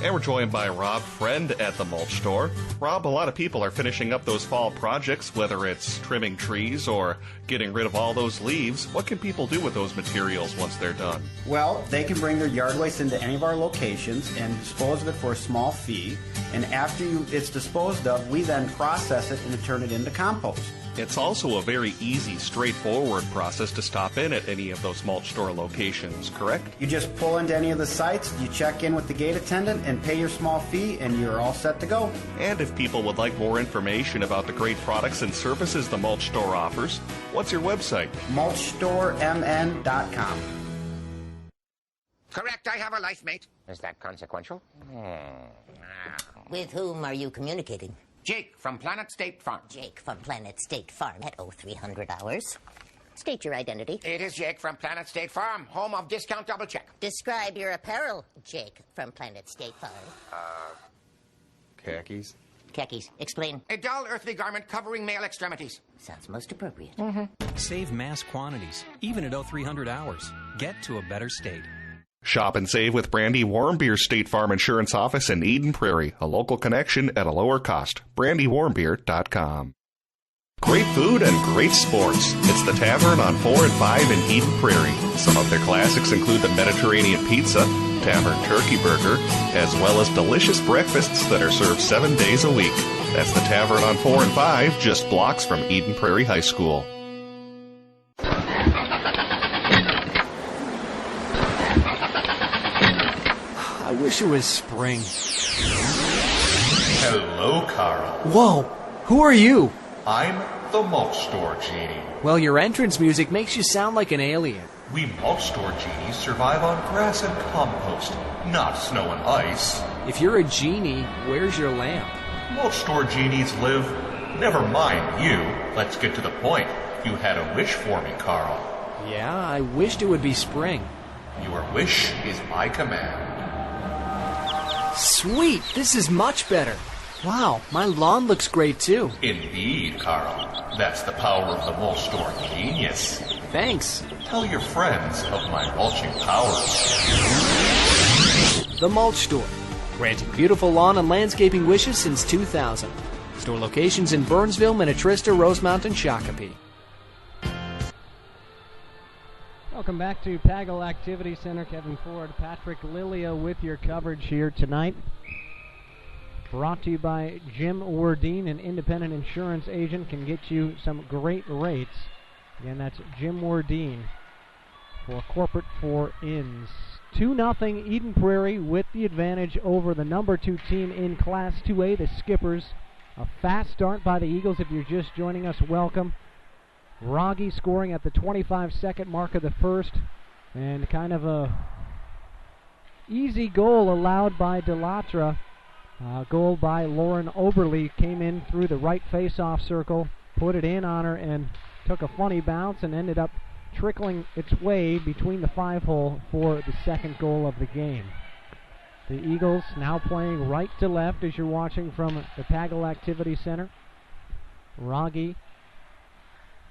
And we're joined by Rob Friend at the Mulch Store. Rob, a lot of people are finishing up those fall projects, whether it's trimming trees or getting rid of all those leaves. What can people do with those materials once they're done? Well, they can bring their yard waste into any of our locations and dispose of it for a small fee. And after it's disposed of, we then process it and turn it into compost. It's also a very easy, straightforward process to stop in at any of those Mulch Store locations, correct? You just pull into any of the sites, you check in with the gate attendant and pay your small fee, and you're all set to go. And if people would like more information about the great products and services the Mulch Store offers, what's your website? mulchstoremn.com. Correct, I have a life mate. Is that consequential? With whom are you communicating? Jake from Planet State Farm. Jake from Planet State Farm at 0300 hours. State your identity. It is Jake from Planet State Farm, home of Discount Double Check. Describe your apparel, Jake from Planet State Farm. Khakis. Khakis. Explain. A dull earthly garment covering male extremities. Sounds most appropriate. Save mass quantities, even at 0300 hours. Get to a better state. Shop and save with Brandy Warmbier State Farm Insurance Office in Eden Prairie, a local connection at a lower cost. BrandyWarmbier.com. Great food and great sports. It's the Tavern on 4 and 5 in Eden Prairie. Some of their classics include the Mediterranean Pizza, Tavern Turkey Burger, as well as delicious breakfasts that are served 7 days a week. That's the Tavern on 4 and 5, just blocks from Eden Prairie High School. I wish it was spring. Hello, Carl. Whoa! Who are you? I'm the Mulch Store Genie. Well, your entrance music makes you sound like an alien. We Mulch Store Genies survive on grass and compost, not snow and ice. If you're a genie, where's your lamp? Mulch Store Genies live... Never mind you. Let's get to the point. You had a wish for me, Carl. Yeah, I wished it would be spring. Your wish is my command. Sweet! This is much better. Wow, my lawn looks great too. Indeed, Carl. That's the power of the Mulch Store genius. Thanks. Tell your friends of my mulching powers. The Mulch Store, granting beautiful lawn and landscaping wishes since 2000. Store locations in Burnsville, Minnetonka, Rosemount, and Shakopee. Welcome back to Pagel Activity Center. Kevin Ford, Patrick Lilia with your coverage here tonight. Brought to you by Jim Wardeen, an independent insurance agent, can get you some great rates. Again, that's Jim Wardeen for corporate four-ins. 2-0 Eden Prairie with the advantage over the number 2 team in Class 2A, the Skippers. A fast start by the Eagles. If you're just joining us, welcome. Rogge scoring at the 25-second mark of the first, and kind of a easy goal allowed by DeLatra. Goal by Lauren Oberle came in through the right face-off circle, put it in on her, and took a funny bounce and ended up trickling its way between the 5-hole for the second goal of the game. The Eagles now playing right to left as you're watching from the Pagel Activity Center. Rogge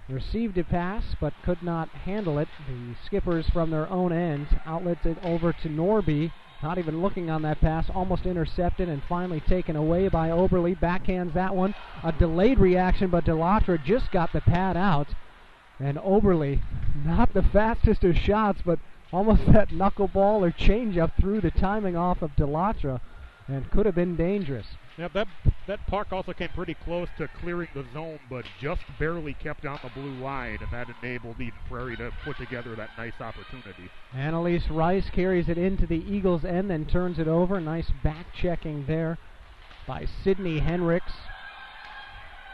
received a pass but could not handle it. The Skippers from their own end outlets it over to Norby. Not even looking on that pass, almost intercepted and finally taken away by Oberle. Backhands that one. A delayed reaction, but DeLatra just got the pad out. And Oberle, not the fastest of shots, but almost that knuckleball or changeup threw the timing off of DeLatra and could have been dangerous. Yeah, that puck also came pretty close to clearing the zone, but just barely kept on the blue line, and that enabled Eden Prairie to put together that nice opportunity. Annalise Rice carries it into the Eagles' end, then turns it over. Nice back-checking there by Sydney Henricks.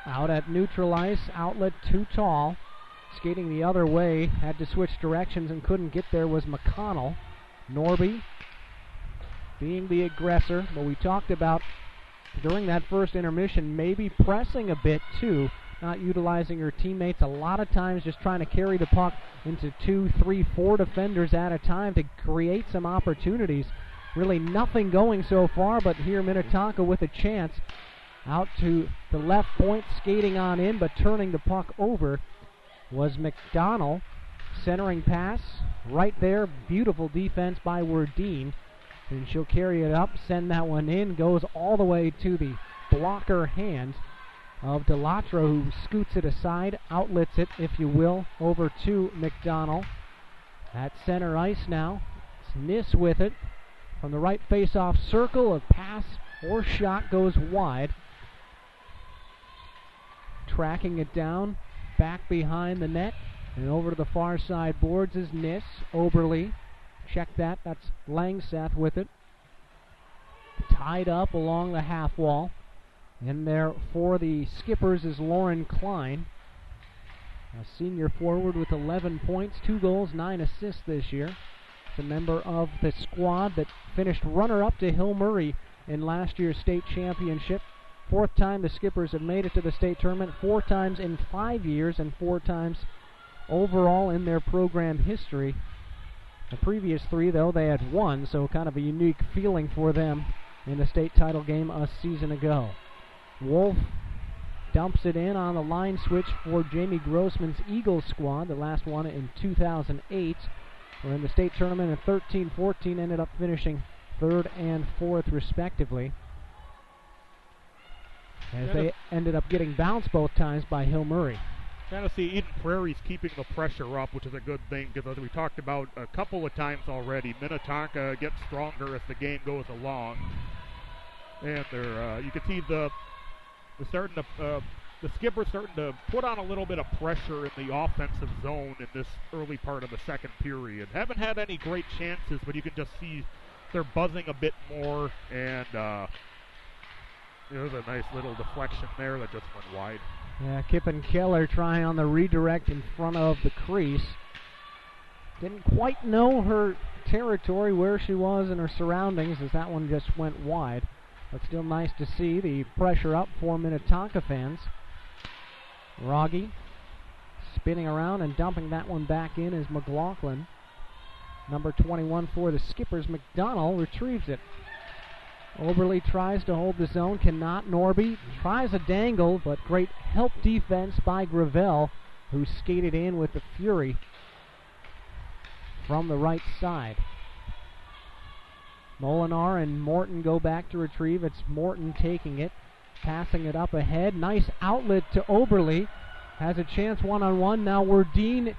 Out at neutral ice, outlet too tall. Skating the other way, had to switch directions and couldn't get there was McConnell. Norby being the aggressor, but we talked about during that first intermission, maybe pressing a bit too, not utilizing her teammates a lot of times, just trying to carry the puck into 2, 3, 4 defenders at a time to create some opportunities. Really nothing going so far, but here Minnetonka with a chance. Out to the left point, skating on in, but turning the puck over was McDonald. Centering pass right there, beautiful defense by Wardeen. And she'll carry it up, send that one in, goes all the way to the blocker hand of DeLatra, who scoots it aside, outlets it, if you will, over to McDonald. At center ice now, it's Niss with it. From the right face-off circle, a pass or shot goes wide. Tracking it down, back behind the net, and over to the far side boards is Niss. Oberle. Check that. That's Langseth with it. Tied up along the half wall. In there for the Skippers is Lauren Klein, a senior forward with 11 points, 2 goals, 9 assists this year. It's a member of the squad that finished runner-up to Hill Murray in last year's state championship. 4th time the Skippers have made it to the state tournament, 4 times in 5 years, and 4 times overall in their program history. The previous 3, though, they had won, so kind of a unique feeling for them in the state title game a season ago. Wolf dumps it in on the line switch for Jamie Grossman's Eagles squad, the last one in 2008. were in the state tournament, and 13-14 ended up finishing 3rd and 4th respectively, as they ended up getting bounced both times by Hill Murray. Kind of see Eden Prairie's keeping the pressure up, which is a good thing, because as we talked about a couple of times already, Minnetonka gets stronger as the game goes along. And they're, you can see the skipper's starting to put on a little bit of pressure in the offensive zone in this early part of the second period. Haven't had any great chances, but you can just see they're buzzing a bit more, and there's a nice little deflection there that just went wide. Yeah, Kippen Keller trying on the redirect in front of the crease. Didn't quite know her territory, where she was in her surroundings, as that one just went wide. But still nice to see the pressure up for Minnetonka fans. Rogge spinning around and dumping that one back in is McLaughlin. Number 21 for the Skippers, McDonald, retrieves it. Oberle tries to hold the zone, cannot. Norby tries a dangle, but great help defense by Gravel, who skated in with the fury from the right side. Molinar and Morton go back to retrieve. It's Morton taking it, passing it up ahead. Nice outlet to Oberle. Has a chance one-on-one. Now Werdine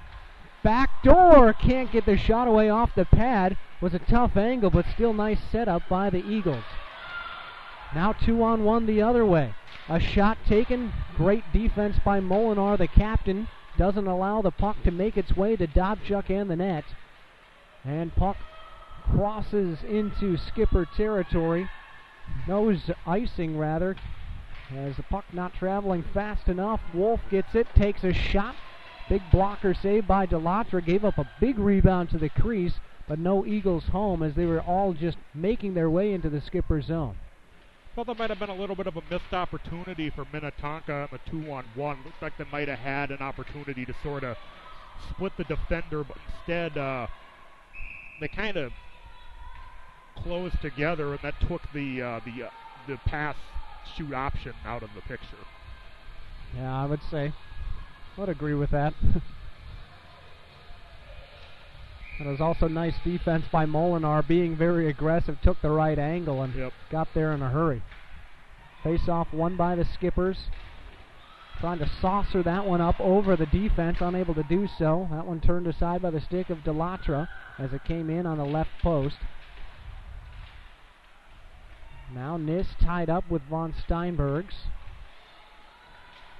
backdoor. Can't get the shot away off the pad. Was a tough angle, but still nice setup by the Eagles. Now 2-on-1 the other way. A shot taken. Great defense by Molinar, the captain. Doesn't allow the puck to make its way to Dobchuk and the net. And puck crosses into Skipper territory. Nose icing, rather, as the puck not traveling fast enough. Wolf gets it, takes a shot. Big blocker save by Delatra. Gave up a big rebound to the crease, but no Eagles home, as they were all just making their way into the Skipper zone. Thought that might have been a little bit of a missed opportunity for Minnetonka on the 2-on-1. Looks like they might have had an opportunity to sort of split the defender, but instead they kind of closed together, and that took the pass shoot option out of the picture. Yeah, I would agree with that. It was also nice defense by Molinar, being very aggressive, took the right angle and got there in a hurry. Face-off won by the Skippers. Trying to saucer that one up over the defense, unable to do so. That one turned aside by the stick of Delatra as it came in on the left post. Now Nis tied up with von Steinbergs.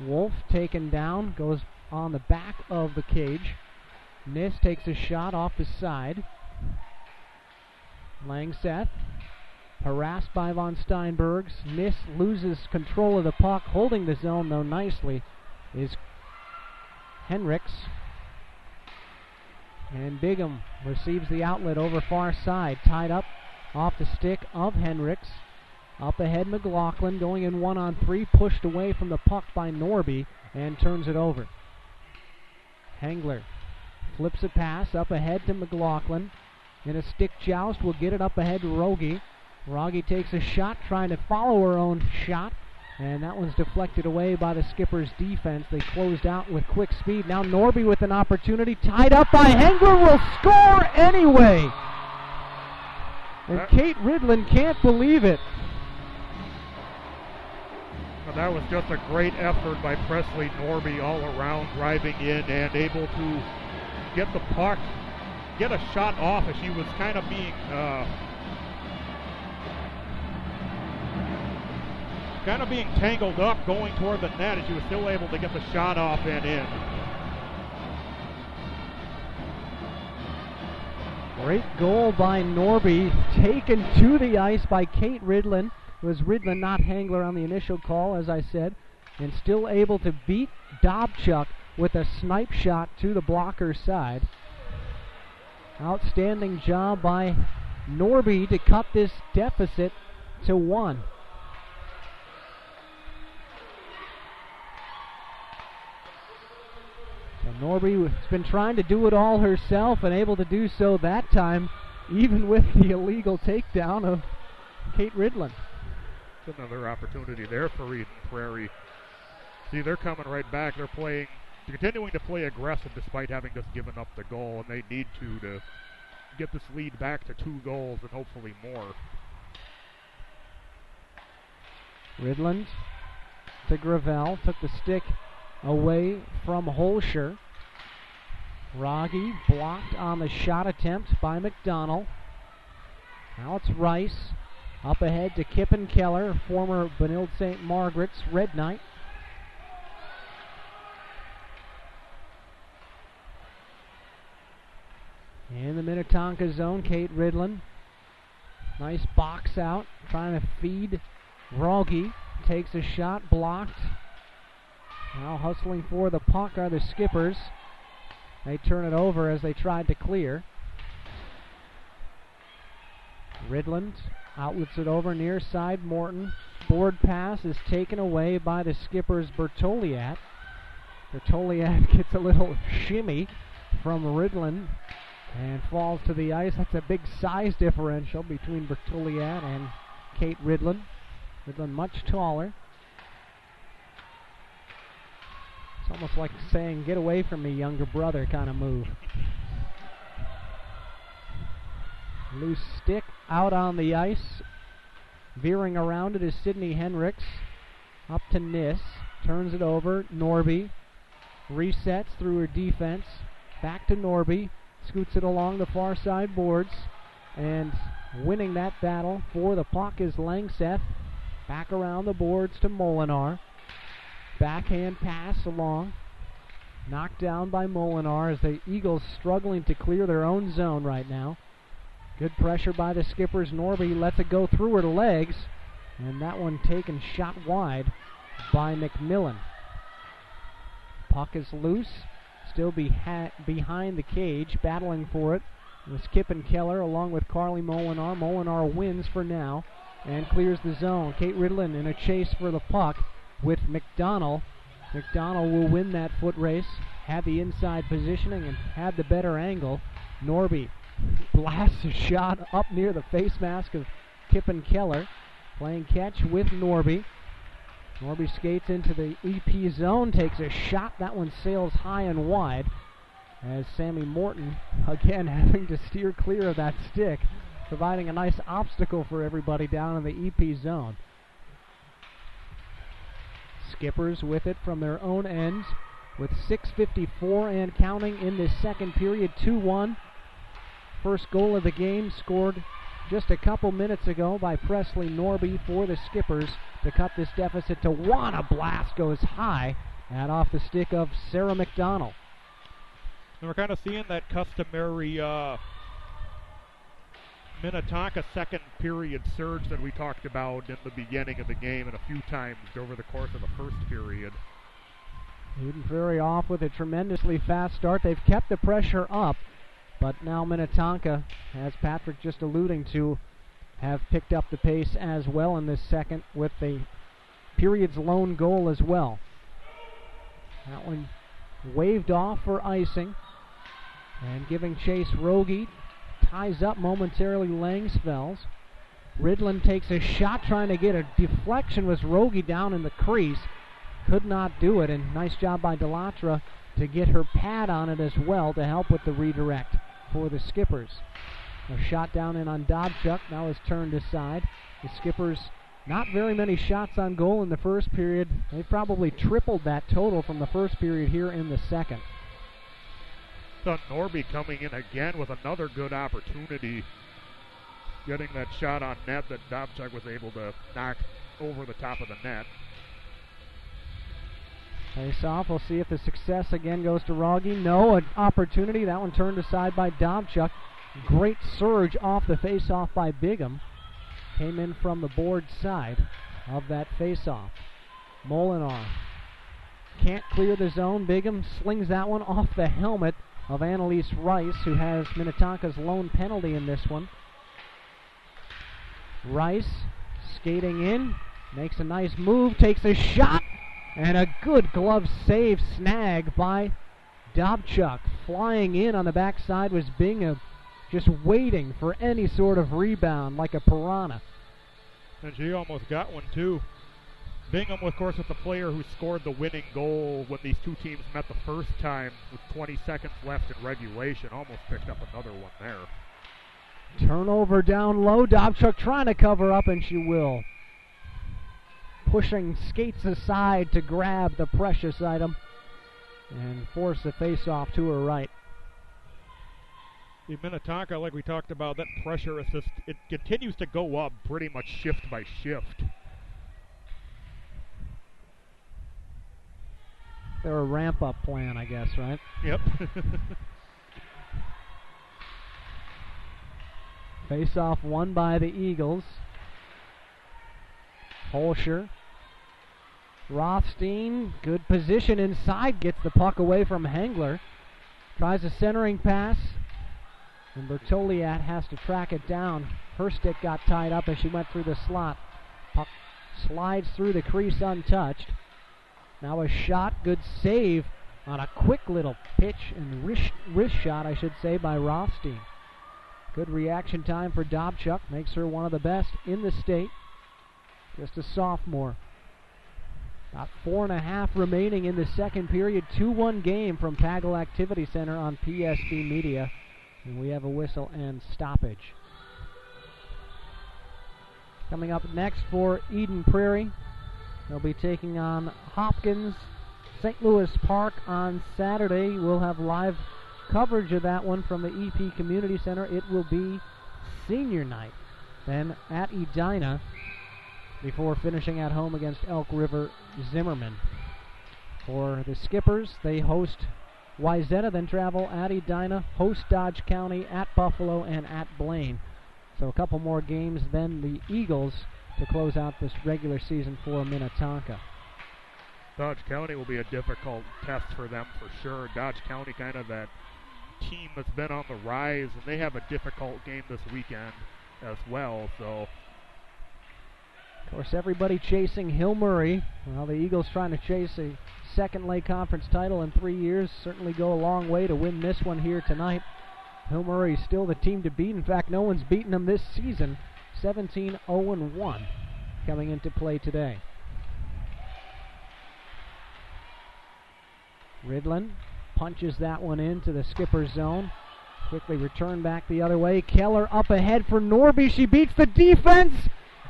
Wolf taken down, goes on the back of the cage. Nis takes a shot off the side. Langseth harassed by von Steinbergs. Nis loses control of the puck, holding the zone though nicely is Henricks. And Bigham receives the outlet over far side, tied up off the stick of Henricks. Up ahead McLaughlin going in 1-on-3, pushed away from the puck by Norby and turns it over. Hengler flips a pass up ahead to McLaughlin. In a stick joust, will get it up ahead to Rogge. Rogge takes a shot, trying to follow her own shot, and that one's deflected away by the Skippers' defense. They closed out with quick speed. Now Norby with an opportunity, tied up by Hengler, will score anyway. And Kate Ridlin can't believe it. Well, that was just a great effort by Presley Norby all around, driving in and able to get the puck, get a shot off as she was kind of being tangled up going toward the net, and she was still able to get the shot off and in. Great goal by Norby, taken to the ice by Kate Ridlin. It was Ridlin, not Hengler, on the initial call, as I said, and still able to beat Dobchuk with a snipe shot to the blocker side. Outstanding job by Norby to cut this deficit to 1. So Norby has been trying to do it all herself and able to do so that time, even with the illegal takedown of Kate Ridlin. Another opportunity there for Eden Prairie. See, they're coming right back. They're continuing to play aggressive despite having just given up the goal, and they need to get this lead back to 2 goals and hopefully more. Ridland to Gravel, took the stick away from Holscher. Rogge blocked on the shot attempt by McDonald. Now it's Rice. Up ahead to Kippenkeller, former Benilde St. Margaret's Red Knight. In the Minnetonka zone, Kate Ridland. Nice box out, trying to feed Rogge. Takes a shot, blocked. Now hustling for the puck are the Skippers. They turn it over as they tried to clear. Ridland outlets it over near side Morton. Board pass is taken away by the Skippers' Bertoliat. Bertoliat gets a little shimmy from Ridland and falls to the ice. That's a big size differential between Bertoliat and Kate Ridland. Ridland much taller. It's almost like saying, "Get away from me, younger brother," kind of move. Loose stick out on the ice. Veering around it is Sidney Henricks. Up to Niss. Turns it over. Norby resets through her defense. Back to Norby. Scoots it along the far side boards. And winning that battle for the puck is Langseth. Back around the boards to Molinar. Backhand pass along. Knocked down by Molinar as the Eagles struggling to clear their own zone right now. Good pressure by the Skippers. Norby lets it go through her legs. And that one taken shot wide by McMillan. Puck is loose. Still behind the cage. Battling for it was Kippenkeller along with Carly Molinar. Molinar wins for now and clears the zone. Kate Ridland in a chase for the puck with McDonald. McDonald will win that foot race. Had the inside positioning and had the better angle. Norby blasts a shot up near the face mask of Kippenkeller. Playing catch with Norby. Norby skates into the EP zone, takes a shot. That one sails high and wide as Sammy Morton, again, having to steer clear of that stick, providing a nice obstacle for everybody down in the EP zone. Skippers with it from their own ends with 6:54 and counting in this second period. 2-1. First goal of the game scored just a couple minutes ago by Presley Norby for the Skippers to cut this deficit to 1. A blast goes high and off the stick of Sarah McDonald. And we're kind of seeing that customary Minnetonka second period surge that we talked about in the beginning of the game and a few times over the course of the first period. Eden Prairie off with a tremendously fast start. They've kept the pressure up, but now Minnetonka, as Patrick just alluding to, have picked up the pace as well in this second with the period's lone goal as well. That one waved off for icing and giving chase. Rogge ties up momentarily Langsfells. Ridland takes a shot trying to get a deflection. Was Rogge down in the crease. Could not do it, and nice job by Delatra to get her pad on it as well to help with the redirect for the Skippers. A shot down in on Dobchuk, now is turned aside. The Skippers, not very many shots on goal in the first period. They probably tripled that total from the first period here in the second. So Norby coming in again with another good opportunity, getting that shot on net that Dobchuk was able to knock over the top of the net. Face off, we'll see if the success again goes to Rogge. No, an opportunity, that one turned aside by Dobchuk. Great surge off the face-off by Bigham. Came in from the board side of that face-off. Molinar can't clear the zone. Bigham slings that one off the helmet of Annalise Rice, who has Minnetonka's lone penalty in this one. Rice skating in, makes a nice move, takes a shot, and a good glove save snag by Dobchuk. Flying in on the backside was Bingham, just waiting for any sort of rebound like a piranha. And she almost got one too. Bingham, of course, was the player who scored the winning goal when these two teams met the first time with 20 seconds left in regulation. Almost picked up another one there. Turnover down low. Dobchuk trying to cover up, and she will. Pushing skates aside to grab the precious item and force the face-off to her right. The Minnetonka, like we talked about, that pressure assist, it continues to go up pretty much shift by shift. They're a ramp-up plan, I guess, right? Yep. Face-off won by the Eagles. Holscher. Rothstein, good position inside, gets the puck away from Hengler. Tries a centering pass. And Bertoliat has to track it down. Her stick got tied up as she went through the slot. Puck slides through the crease untouched. Now a shot, good save on a quick little pitch and wrist shot, I should say, by Rothstein. Good reaction time for Dobchuk. Makes her one of the best in the state. Just a sophomore. About 4.5 remaining in the second period. 2-1 game from Pagel Activity Center on PSB Media. And we have a whistle and stoppage. Coming up next for Eden Prairie, they'll be taking on Hopkins. St. Louis Park on Saturday. We'll have live coverage of that one from the EP Community Center. It will be senior night. Then at Edina before finishing at home against Elk River Zimmerman. For the Skippers, they host Wayzata, then travel at Edina, host Dodge County, at Buffalo, and at Blaine. So a couple more games than the Eagles to close out this regular season for Minnetonka. Dodge County will be a difficult test for them for sure. Dodge County, kind of that team that's been on the rise, and they have a difficult game this weekend as well. So, of course, everybody chasing Hill Murray. Well, the Eagles trying to chase a second Lake Conference title in 3 years. Certainly go a long way to win this one here tonight. Hill Murray is still the team to beat. In fact, no one's beaten them this season. 17-0-1 coming into play today. Ridlin punches that one into the skipper's zone. Quickly return back the other way. Keller up ahead for Norby. She beats the defense.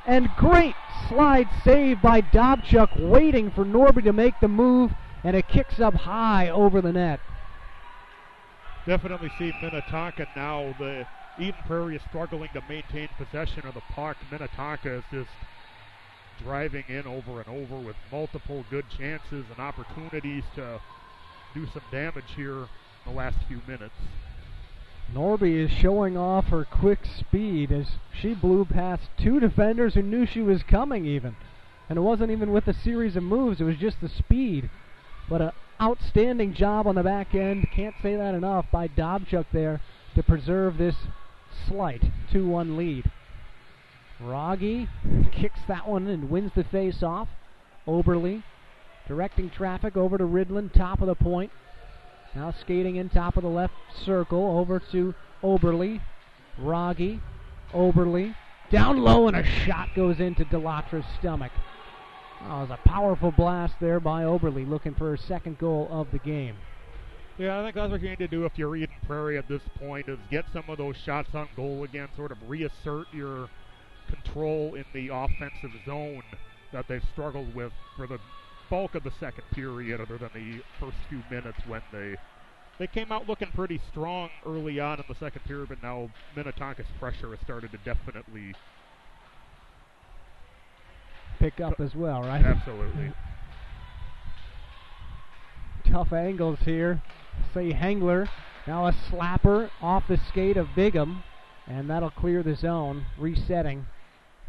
And great slide save by Dobchuk, waiting for Norby to make the move. And it kicks up high over the net. Definitely see Minnetonka now. The Eden Prairie is struggling to maintain possession of the puck. Minnetonka is just driving in over and over with multiple good chances and opportunities to do some damage here in the last few minutes. Norby is showing off her quick speed as she blew past two defenders who knew she was coming even. And it wasn't even with a series of moves, it was just the speed. But an outstanding job on the back end, can't say that enough, by Dobchuk there to preserve this slight 2-1 lead. Rogge kicks that one and wins the face-off. Oberle directing traffic over to Ridlin, top of the point. Now skating in top of the left circle over to Oberle. Rogge, Oberle, down low, and a shot goes into Delatra's stomach. Oh, it was a powerful blast there by Oberle, looking for her second goal of the game. Yeah, I think that's what you need to do if you're Eden Prairie at this point, is get some of those shots on goal again, sort of reassert your control in the offensive zone that they've struggled with for the bulk of the second period, other than the first few minutes when they came out looking pretty strong early on in the second period, but now Minnetonka's pressure has started to definitely pick up as well, right? Absolutely. Tough angles here. Say Hengler. Now a slapper off the skate of Bigham, and that'll clear the zone, resetting.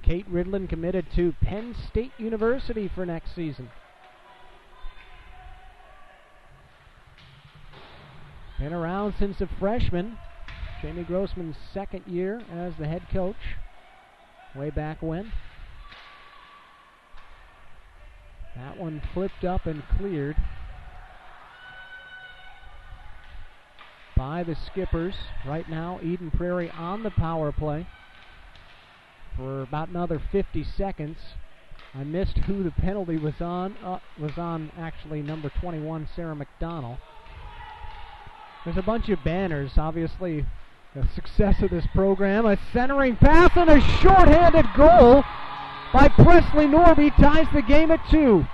Kate Ridlin committed to Penn State University for next season. Been around since a freshman. Jamie Grossman's second year as the head coach. Way back when. That one flipped up and cleared by the Skippers. Right now, Eden Prairie on the power play for about another 50 seconds. I missed who the penalty was on. Was on actually number 21, Sarah McDonald. There's a bunch of banners. Obviously, the success of this program. A centering pass and a shorthanded goal by Presley Norby ties the game at 2.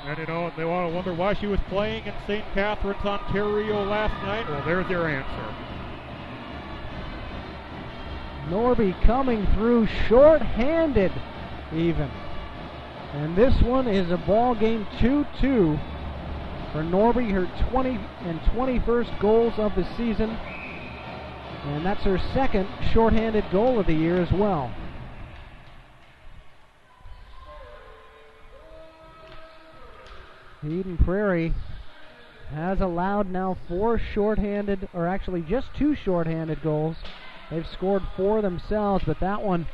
And they want to wonder why she was playing in St. Catharines, Ontario last night. Well, there's your answer. Norby coming through short-handed even. And this one is a ball game 2-2 for Norby, her 20 and 21st goals of the season. And that's her second short-handed goal of the year as well. Eden Prairie has allowed now 4 short-handed, or actually just 2 short-handed goals. They've scored 4 themselves, but that one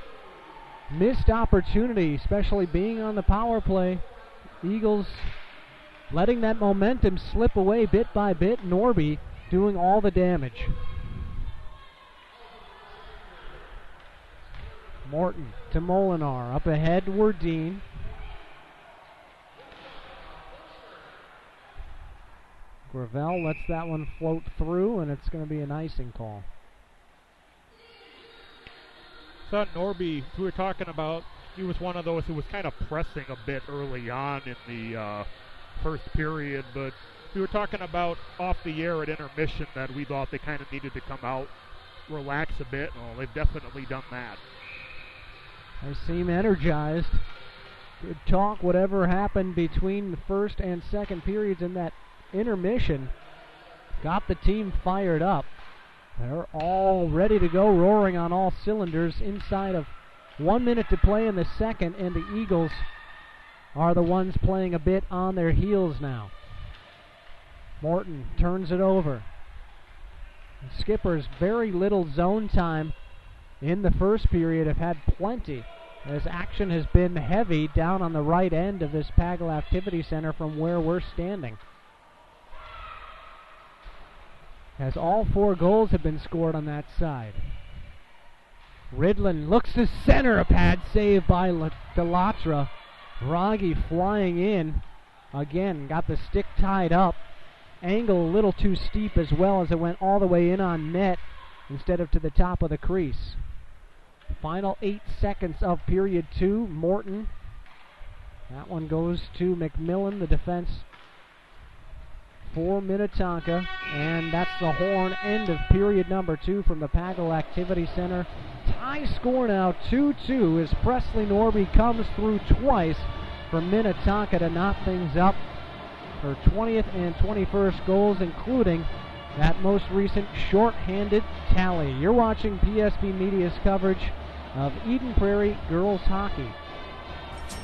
missed opportunity, especially being on the power play. Eagles letting that momentum slip away bit by bit. Norby doing all the damage. Morton to Molinar. Up ahead, Wardine. Gravel lets that one float through, and it's going to be an icing call. Son Norby, who we were talking about, he was one of those who was kind of pressing a bit early on in the first period, but we were talking about off the air at intermission that we thought they kind of needed to come out, relax a bit. Well, they've definitely done that. They seem energized. Good talk, whatever happened between the first and second periods in that intermission got the team fired up. They're all ready to go, roaring on all cylinders inside of 1 minute to play in the second, and the Eagles are the ones playing a bit on their heels now. Morton turns it over. The Skippers, very little zone time in the first period, have had plenty, as action has been heavy down on the right end of this Pagel Activity Center from where we're standing. As all 4 goals have been scored on that side. Ridlin looks to center, a pad save by Delatra. Rogge flying in. Again, got the stick tied up. Angle a little too steep as well, as it went all the way in on net instead of to the top of the crease. Final 8 seconds of period 2. Morton. That one goes to McMillan, the defense for Minnetonka, and that's the horn end of period number 2 from the Pagel Activity Center. Tie score now 2-2 as Presley Norby comes through twice for Minnetonka to knock things up. Her 20th and 21st goals, including that most recent short-handed tally. You're watching PSB Media's coverage of Eden Prairie girls hockey.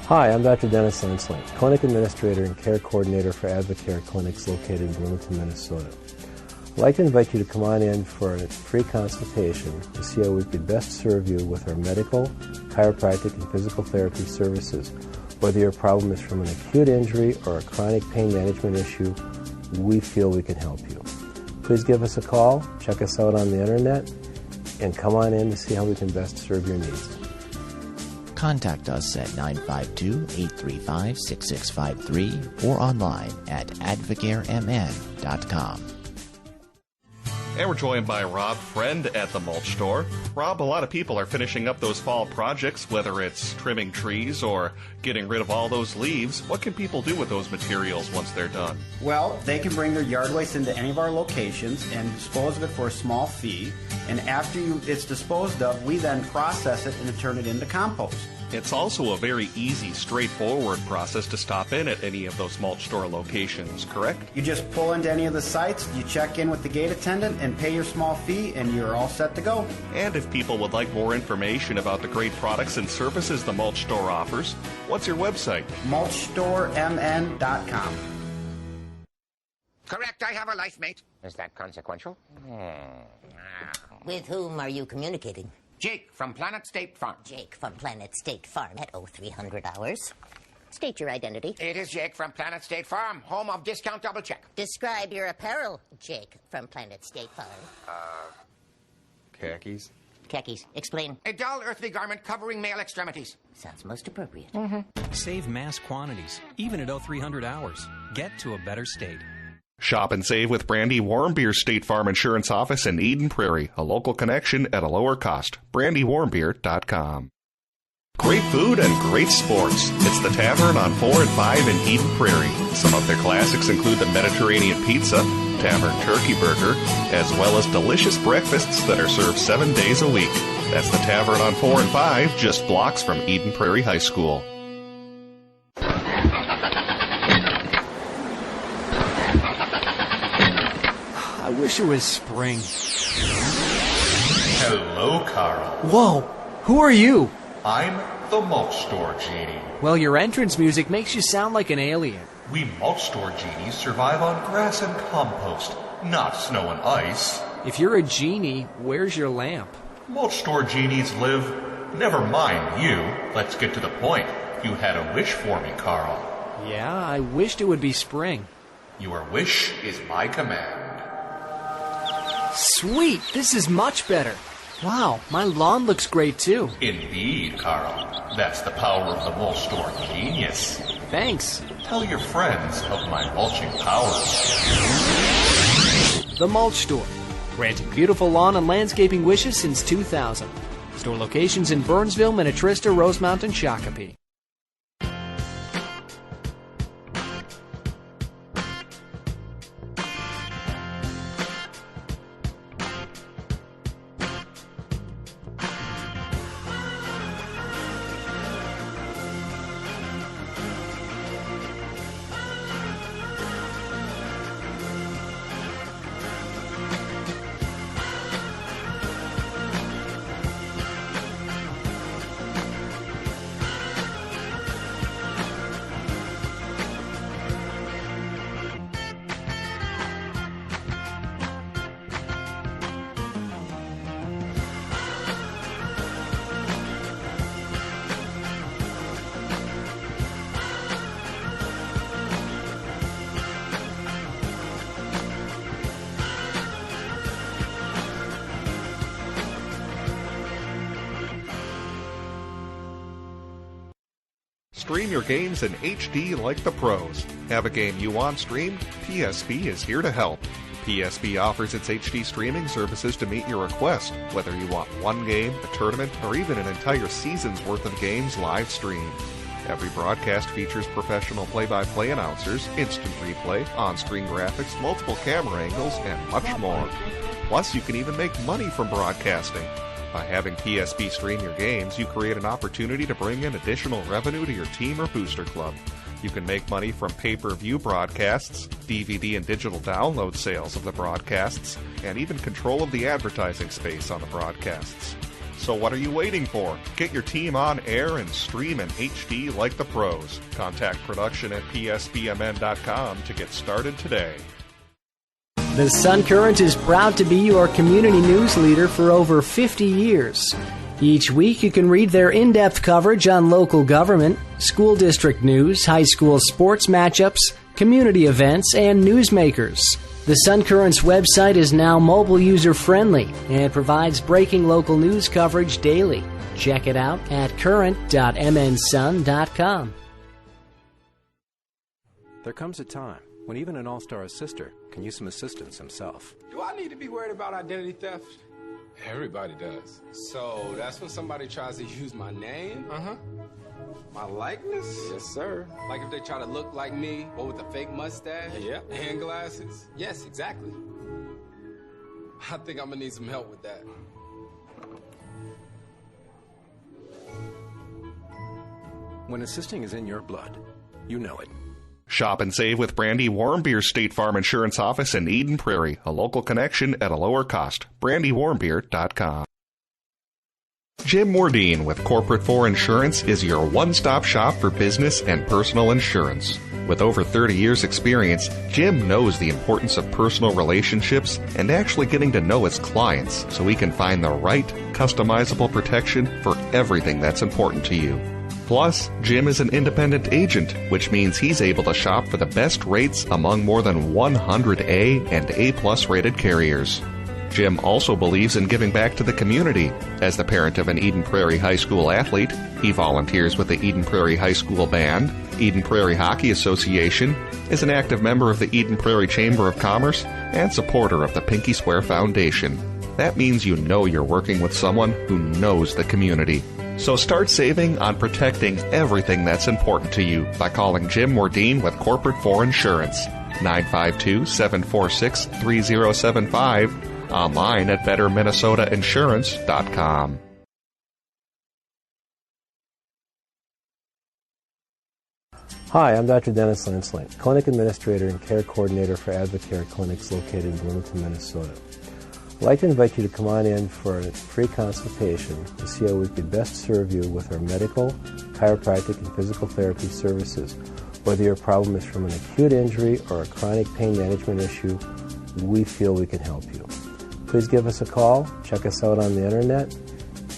Hi, I'm Dr. Dennis Lensling, Clinic Administrator and Care Coordinator for Advocare Clinics located in Bloomington, Minnesota. I'd like to invite you to come on in for a free consultation to see how we could best serve you with our medical, chiropractic, and physical therapy services. Whether your problem is from an acute injury or a chronic pain management issue, we feel we can help you. Please give us a call, check us out on the internet, and come on in to see how we can best serve your needs. Contact us at 952-835-6653 or online at advocaremn.com. And we're joined by Rob Friend at the Mulch Store. Rob, a lot of people are finishing up those fall projects, whether it's trimming trees or getting rid of all those leaves. What can people do with those materials once they're done? Well, they can bring their yard waste into any of our locations and dispose of it for a small fee. And after it's disposed of, we then process it and turn it into compost. It's also a very easy, straightforward process to stop in at any of those Mulch Store locations, correct? You just pull into any of the sites, you check in with the gate attendant and pay your small fee, and you're all set to go. And if people would like more information about the great products and services the Mulch Store offers, what's your website? mulchstoremn.com. Correct, I have a life mate. Is that consequential? With whom are you communicating? Jake from Planet State Farm. Jake from Planet State Farm at 0300 hours. State your identity. It is Jake from Planet State Farm, home of Discount Double Check. Describe your apparel, Jake from Planet State Farm. Khakis. Khakis. Explain. A dull earthly garment covering male extremities. Sounds most appropriate. Save mass quantities, even at 0300 hours. Get to a better state. Shop and save with Brandy Warmbier State Farm Insurance Office in Eden Prairie, a local connection at a lower cost. BrandyWarmbier.com. Great food and great sports. It's the Tavern on 4 and 5 in Eden Prairie. Some of their classics include the Mediterranean Pizza, Tavern Turkey Burger, as well as delicious breakfasts that are served 7 days a week. That's the Tavern on 4 and 5, just blocks from Eden Prairie High School. I wish it was spring. Hello, Carl. Whoa, who are you? I'm the Mulch Store Genie. Well, your entrance music makes you sound like an alien. We Mulch Store Genies survive on grass and compost, not snow and ice. If you're a genie, where's your lamp? Mulch Store Genies live... Never mind you. Let's get to the point. You had a wish for me, Carl. Yeah, I wished it would be spring. Your wish is my command. Sweet, this is much better. Wow, my lawn looks great too. Indeed, Carl. That's the power of the Mulch Store Genius. Thanks. Tell your friends of my mulching powers. The Mulch Store, granting beautiful lawn and landscaping wishes since 2000. Store locations in Burnsville, Minnetonka, Rosemount, and Shakopee. Stream your games in HD like the pros. Have a game you want streamed? PSP is here to help. PSP offers its HD streaming services to meet your request, whether you want one game, a tournament, or even an entire season's worth of games live streamed. Every broadcast features professional play-by-play announcers, instant replay, on-screen graphics, multiple camera angles, and much more. Plus, you can even make money from broadcasting. By having PSP stream your games, you create an opportunity to bring in additional revenue to your team or booster club. You can make money from pay-per-view broadcasts, DVD and digital download sales of the broadcasts, and even control of the advertising space on the broadcasts. So what are you waiting for? Get your team on air and stream in HD like the pros. Contact production at psbmn.com to get started today. The Sun Current is proud to be your community news leader for over 50 years. Each week you can read their in-depth coverage on local government, school district news, high school sports matchups, community events, and newsmakers. The Sun Current's website is now mobile user-friendly and provides breaking local news coverage daily. Check it out at current.mnsun.com. There comes a time when even an all-star sister can use some assistance himself. Do I need to be worried about identity theft? Everybody does. So that's when somebody tries to use my name? My likeness? Yes, sir. Like if they try to look like me, but with a fake mustache? Yep. And glasses? Yes, exactly. I think I'm gonna need some help with that. When assisting is in your blood, you know it. Shop and save with Brandy Warmbier State Farm Insurance Office in Eden Prairie, a local connection at a lower cost. BrandyWarmbier.com. Jim Wardeen with Corporate 4 Insurance is your one-stop shop for business and personal insurance. With over 30 years' experience, Jim knows the importance of personal relationships and actually getting to know his clients so he can find the right, customizable protection for everything that's important to you. Plus, Jim is an independent agent, which means he's able to shop for the best rates among more than 100 A and A+ rated carriers. Jim also believes in giving back to the community. As the parent of an Eden Prairie High School athlete, he volunteers with the Eden Prairie High School Band, Eden Prairie Hockey Association, is an active member of the Eden Prairie Chamber of Commerce, and supporter of the Pinky Swear Foundation. That means you know you're working with someone who knows the community. So start saving on protecting everything that's important to you by calling Jim Wardeen with Corporate for Insurance, 952-746-3075, online at betterminnesotainsurance.com. Hi, I'm Dr. Dennis Lansling, Clinic Administrator and Care Coordinator for Advocare Clinics located in Bloomington, Minnesota. I'd like to invite you to come on in for a free consultation to see how we could best serve you with our medical, chiropractic, and physical therapy services. Whether your problem is from an acute injury or a chronic pain management issue, we feel we can help you. Please give us a call, check us out on the internet,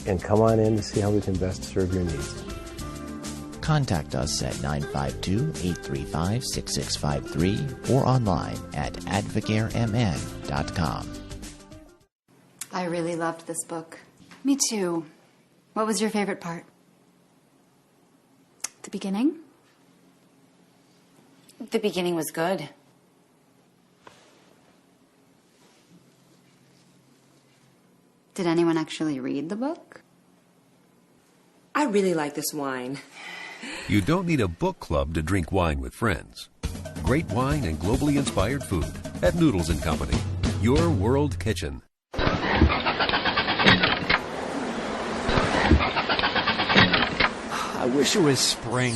and come on in to see how we can best serve your needs. Contact us at 952-835-6653 or online at advocaremn.com. I really loved this book. Me too. What was your favorite part? The beginning? The beginning was good. Did anyone actually read the book? I really like this wine. You don't need a book club to drink wine with friends. Great wine and globally inspired food at Noodles & Company, your world kitchen. I wish it was spring.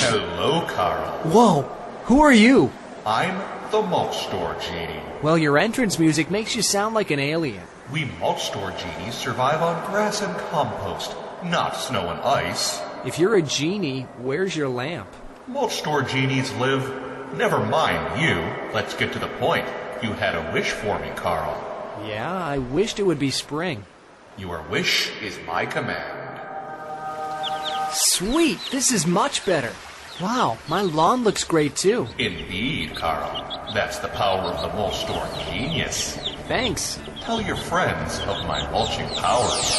Hello, Carl. Whoa, who are you? I'm the mulch store genie. Well, your entrance music makes you sound like an alien. We mulch store genies survive on grass and compost, not snow and ice. If you're a genie, where's your lamp? Mulch store genies live... Never mind you. Let's get to the point. You had a wish for me, Carl. Yeah, I wished it would be spring. Your wish is my command. Sweet, this is much better. Wow, my lawn looks great too. Indeed, Carl. That's the power of the mulch store genius. Thanks. Tell your friends of my mulching powers.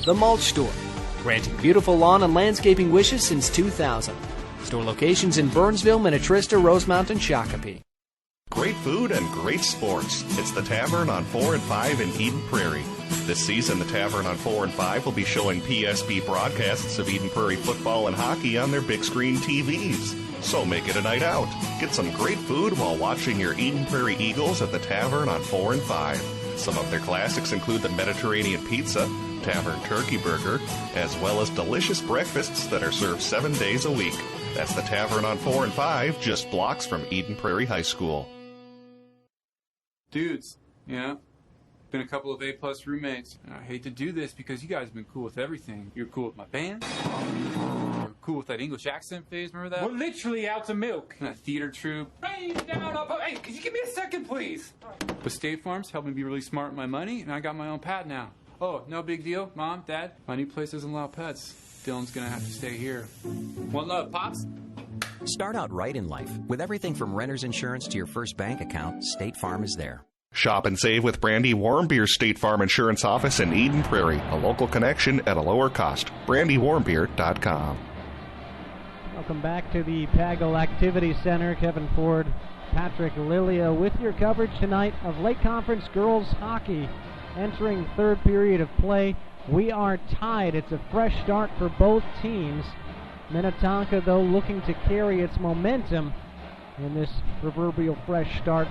The Mulch Store, granting beautiful lawn and landscaping wishes since 2000. Store locations in Burnsville, Minnetonka, Rosemount, and Shakopee. Great food and great sports. It's the Tavern on 4 and 5 in Eden Prairie. This season, the Tavern on 4 and 5 will be showing PSB broadcasts of Eden Prairie football and hockey on their big screen TVs. So make it a night out. Get some great food while watching your Eden Prairie Eagles at the Tavern on 4 and 5. Some of their classics include the Mediterranean Pizza, Tavern Turkey Burger, as well as delicious breakfasts that are served 7 days a week. That's the Tavern on 4 and 5, just blocks from Eden Prairie High School. Dudes, been a couple of A-plus roommates. And I hate to do this because you guys have been cool with everything. You're cool with my band. You're cool with that English accent phase, remember that? We're literally out to milk. And that theater troupe. Rain down up. Hey, could you give me a second, please? But State Farm's helped me be really smart with my money, and I got my own pet now. Oh, no big deal. Mom, Dad, my new place doesn't allow pets. Dylan's gonna have to stay here. One love, Pops. Start out right in life. With everything from renter's insurance to your first bank account, State Farm is there. Shop and save with Brandy Warmbeer's State Farm Insurance Office in Eden Prairie, a local connection at a lower cost. BrandyWarmbeer.com. Welcome back to the Pagel Activity Center. Kevin Ford, Patrick Lilia with your coverage tonight of Lake Conference girls hockey. Entering third period of play, we are tied. It's a fresh start for both teams. Minnetonka, though, looking to carry its momentum in this proverbial fresh start,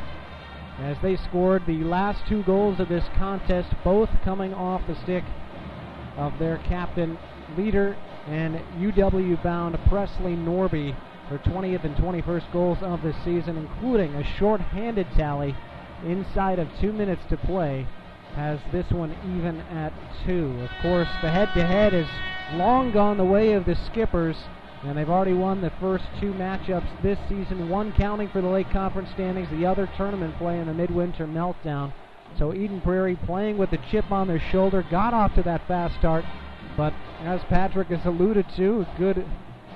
as they scored the last two goals of this contest, both coming off the stick of their captain, leader, and UW-bound Presley Norby, her 20th and 21st goals of the season, including a short-handed tally inside of 2 minutes to play, has this one even at 2. Of course, the head-to-head is long gone the way of the Skippers, and they've already won the first two matchups this season, one counting for the Lake Conference standings, the other tournament play in the Midwinter Meltdown. So Eden Prairie playing with the chip on their shoulder, got off to that fast start, but as Patrick has alluded to, a good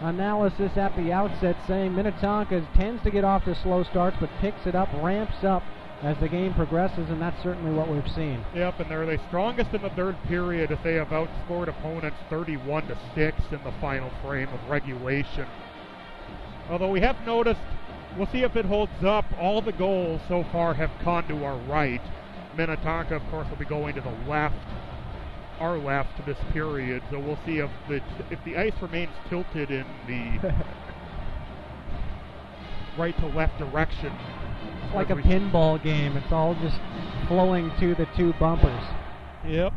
analysis at the outset saying Minnetonka tends to get off to slow starts but picks it up, ramps up as the game progresses, and that's certainly what we've seen. Yep, and they're the strongest in the third period as they have outscored opponents 31-6 in the final frame of regulation. Although we have noticed, we'll see if it holds up, all the goals so far have gone to our right. Minnetonka, of course, will be going to the left, our left this period, so we'll see if the ice remains tilted in the right to left direction. It's like a pinball game. It's all just flowing to the two bumpers. Yep.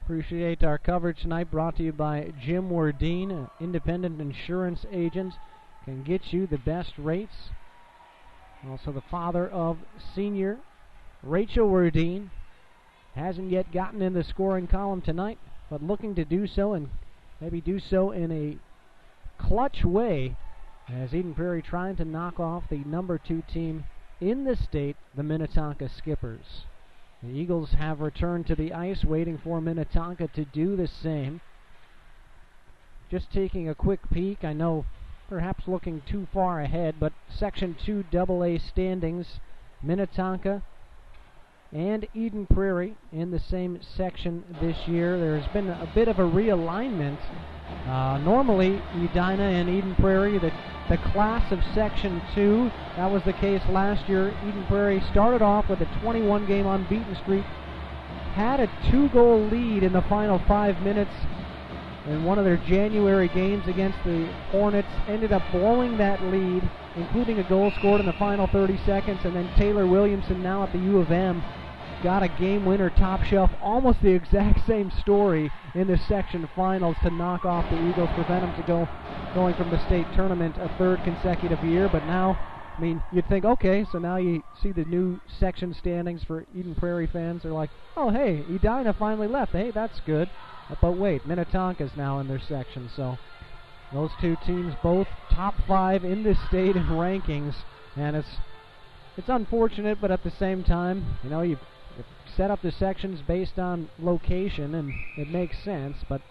Appreciate our coverage tonight, brought to you by Jim Wardeen, an independent insurance agent. Can get you the best rates. Also the father of senior Rachel Wardeen. Hasn't yet gotten in the scoring column tonight, but looking to do so, and maybe do so in a clutch way, as Eden Prairie trying to knock off the number 2 team in the state, the Minnetonka Skippers. The Eagles have returned to the ice, waiting for Minnetonka to do the same. Just taking a quick peek, I know perhaps looking too far ahead, but Section 2 AA standings, Minnetonka and Eden Prairie in the same section this year. There's been a bit of a realignment. Normally, Edina and Eden Prairie, the class of Section 2, that was the case last year. Eden Prairie started off with a 21-game unbeaten streak, had a 2-goal lead in the final 5 minutes in one of their January games against the Hornets, ended up blowing that lead, including a goal scored in the final 30 seconds, and then Taylor Williamson, now at the U of M, got a game winner top shelf, almost the exact same story in the section finals to knock off the Eagles, prevent them to going from the state tournament a 3rd consecutive year. But now, I mean, you'd think, okay, so now you see the new section standings for Eden Prairie fans. They're like, oh, hey, Edina finally left. Hey, that's good. But wait, Minnetonka's now in their section, so those two teams both top 5 in the state in rankings, and it's unfortunate, but at the same time, you know, you set up the sections based on location, and it makes sense, but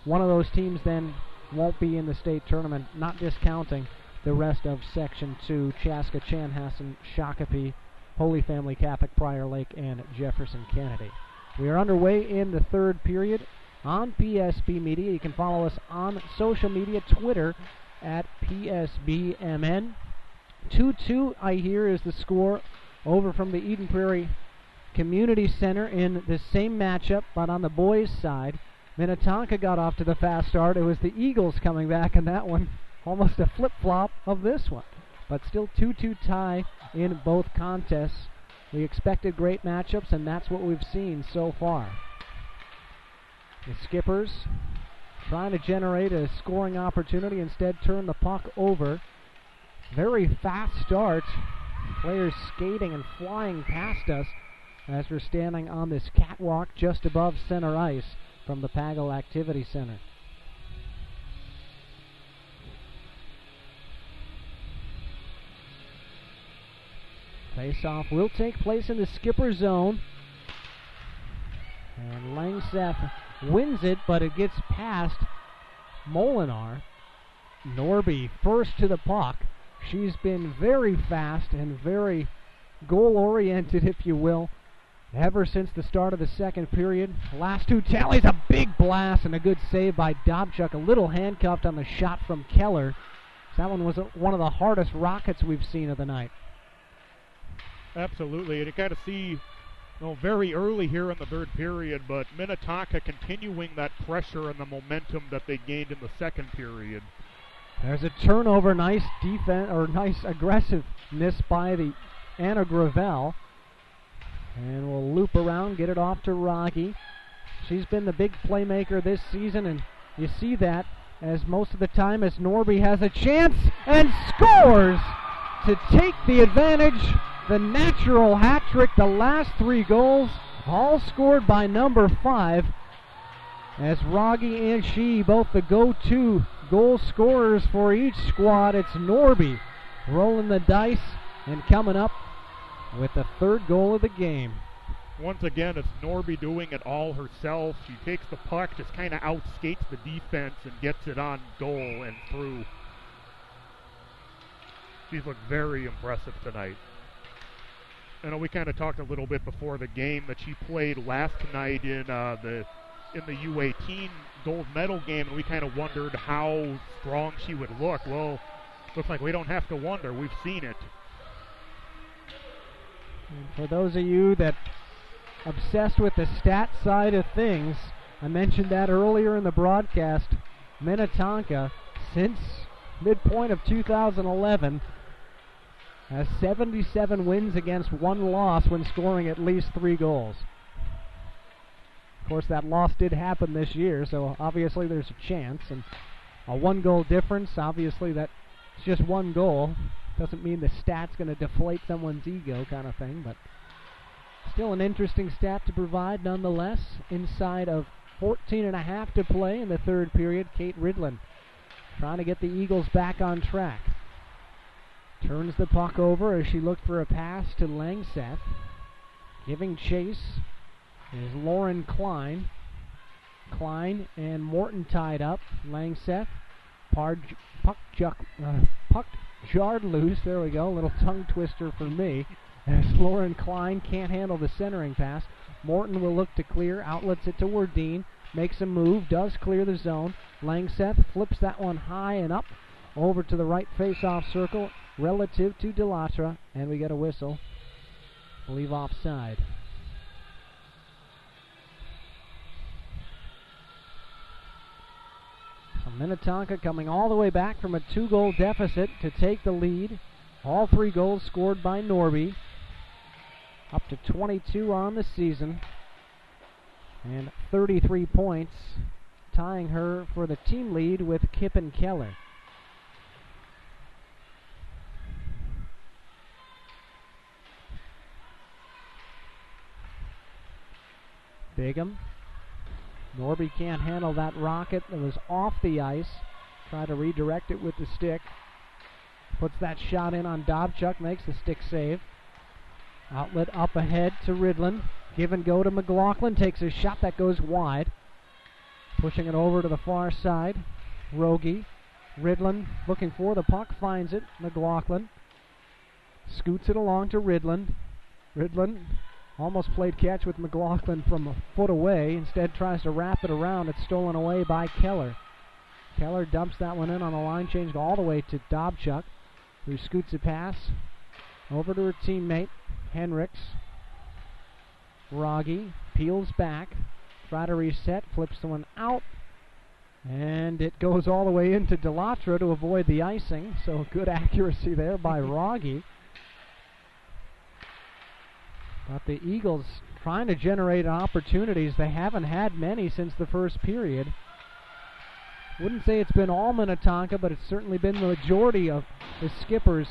one of those teams then won't be in the state tournament, not discounting the rest of Section 2, Chaska, Chanhassen, Shakopee, Holy Family Catholic, Prior Lake, and Jefferson Kennedy. We are underway in the 3rd period on PSB Media. You can follow us on social media, Twitter at PSBMN. 2-2, I hear, is the score over from the Eden Prairie Community Center in the same matchup, but on the boys' side. Minnetonka got off to the fast start. It was the Eagles coming back in that one. Almost a flip-flop of this one. But still 2-2 tie in both contests. We expected great matchups, and that's what we've seen so far. The Skippers trying to generate a scoring opportunity, instead turn the puck over. Very fast start. Players skating and flying past us as we're standing on this catwalk just above center ice from the Pagel Activity Center. Face-off will take place in the skipper zone. And Langseth wins it, but it gets past Molinar. Norby first to the puck. She's been very fast and very goal-oriented, if you will, ever since the start of the second period. Last two tallies, a big blast and a good save by Dobchuk. A little handcuffed on the shot from Keller. That one was one of the hardest rockets we've seen of the night. Absolutely, and you got to see very early here in the third period, but Minnetonka continuing that pressure and the momentum that they gained in the second period. There's a turnover, nice defense, or nice aggressiveness by the Anna Gravel. And we'll loop around, get it off to Rogge. She's been the big playmaker this season, and you see that as most of the time as Norby has a chance and scores to take the advantage. The natural hat trick, the last 3 goals, all scored by number 5. As Rogge and she, both the go-to goal scorers for each squad. It's Norby rolling the dice and coming up with the 3rd goal of the game. Once again, it's Norby doing it all herself. She takes the puck, just kind of outskates the defense and gets it on goal and through. She's looked very impressive tonight. I know we kind of talked a little bit before the game that she played last night in the U18 gold medal game, and we kind of wondered how strong she would look. Well, looks like we don't have to wonder. We've seen it. And for those of you that obsessed with the stat side of things, I mentioned that earlier in the broadcast. Minnetonka, since midpoint of 2011, has 77 wins against 1 loss when scoring at least 3 goals. Of course, that loss did happen this year, so obviously there's a chance. And a 1-goal difference, obviously that's just 1 goal. Doesn't mean the stat's going to deflate someone's ego kind of thing, but still an interesting stat to provide nonetheless. Inside of 14.5 to play in the third period, Kate Ridland trying to get the Eagles back on track. Turns the puck over as she looked for a pass to Langseth. Giving chase is Lauren Klein. Klein and Morton tied up. Langseth, puck jarred loose. There we go. A little tongue twister for me. As Lauren Klein can't handle the centering pass. Morton will look to clear. Outlets it to Wardeen. Makes a move. Does clear the zone. Langseth flips that one high and up. Over to the right face-off circle relative to Delatra. And we get a whistle. I believe offside. So Minnetonka coming all the way back from a 2-goal deficit to take the lead. All 3 goals scored by Norby. Up to 22 on the season. And 33 points, tying her for the team lead with Kippen Keller. Bigham. Norby can't handle that rocket that was off the ice. Try to redirect it with the stick. Puts that shot in on Dobchuk, makes the stick save. Outlet up ahead to Ridland. Give and go to McLaughlin. Takes a shot that goes wide. Pushing it over to the far side. Rogie. Ridland looking for the puck. Finds it. McLaughlin. Scoots it along to Ridland. Ridland almost played catch with McLaughlin from a foot away. Instead tries to wrap it around. It's stolen away by Keller. Keller dumps that one in on a line change all the way to Dobchuk, who scoots a pass over to her teammate, Henricks. Rogge peels back. Try to reset. Flips the one out. And it goes all the way into Delatra to avoid the icing. So good accuracy there by Rogge. But the Eagles trying to generate opportunities. They haven't had many since the first period. Wouldn't say it's been all Minnetonka, but it's certainly been the majority of the Skippers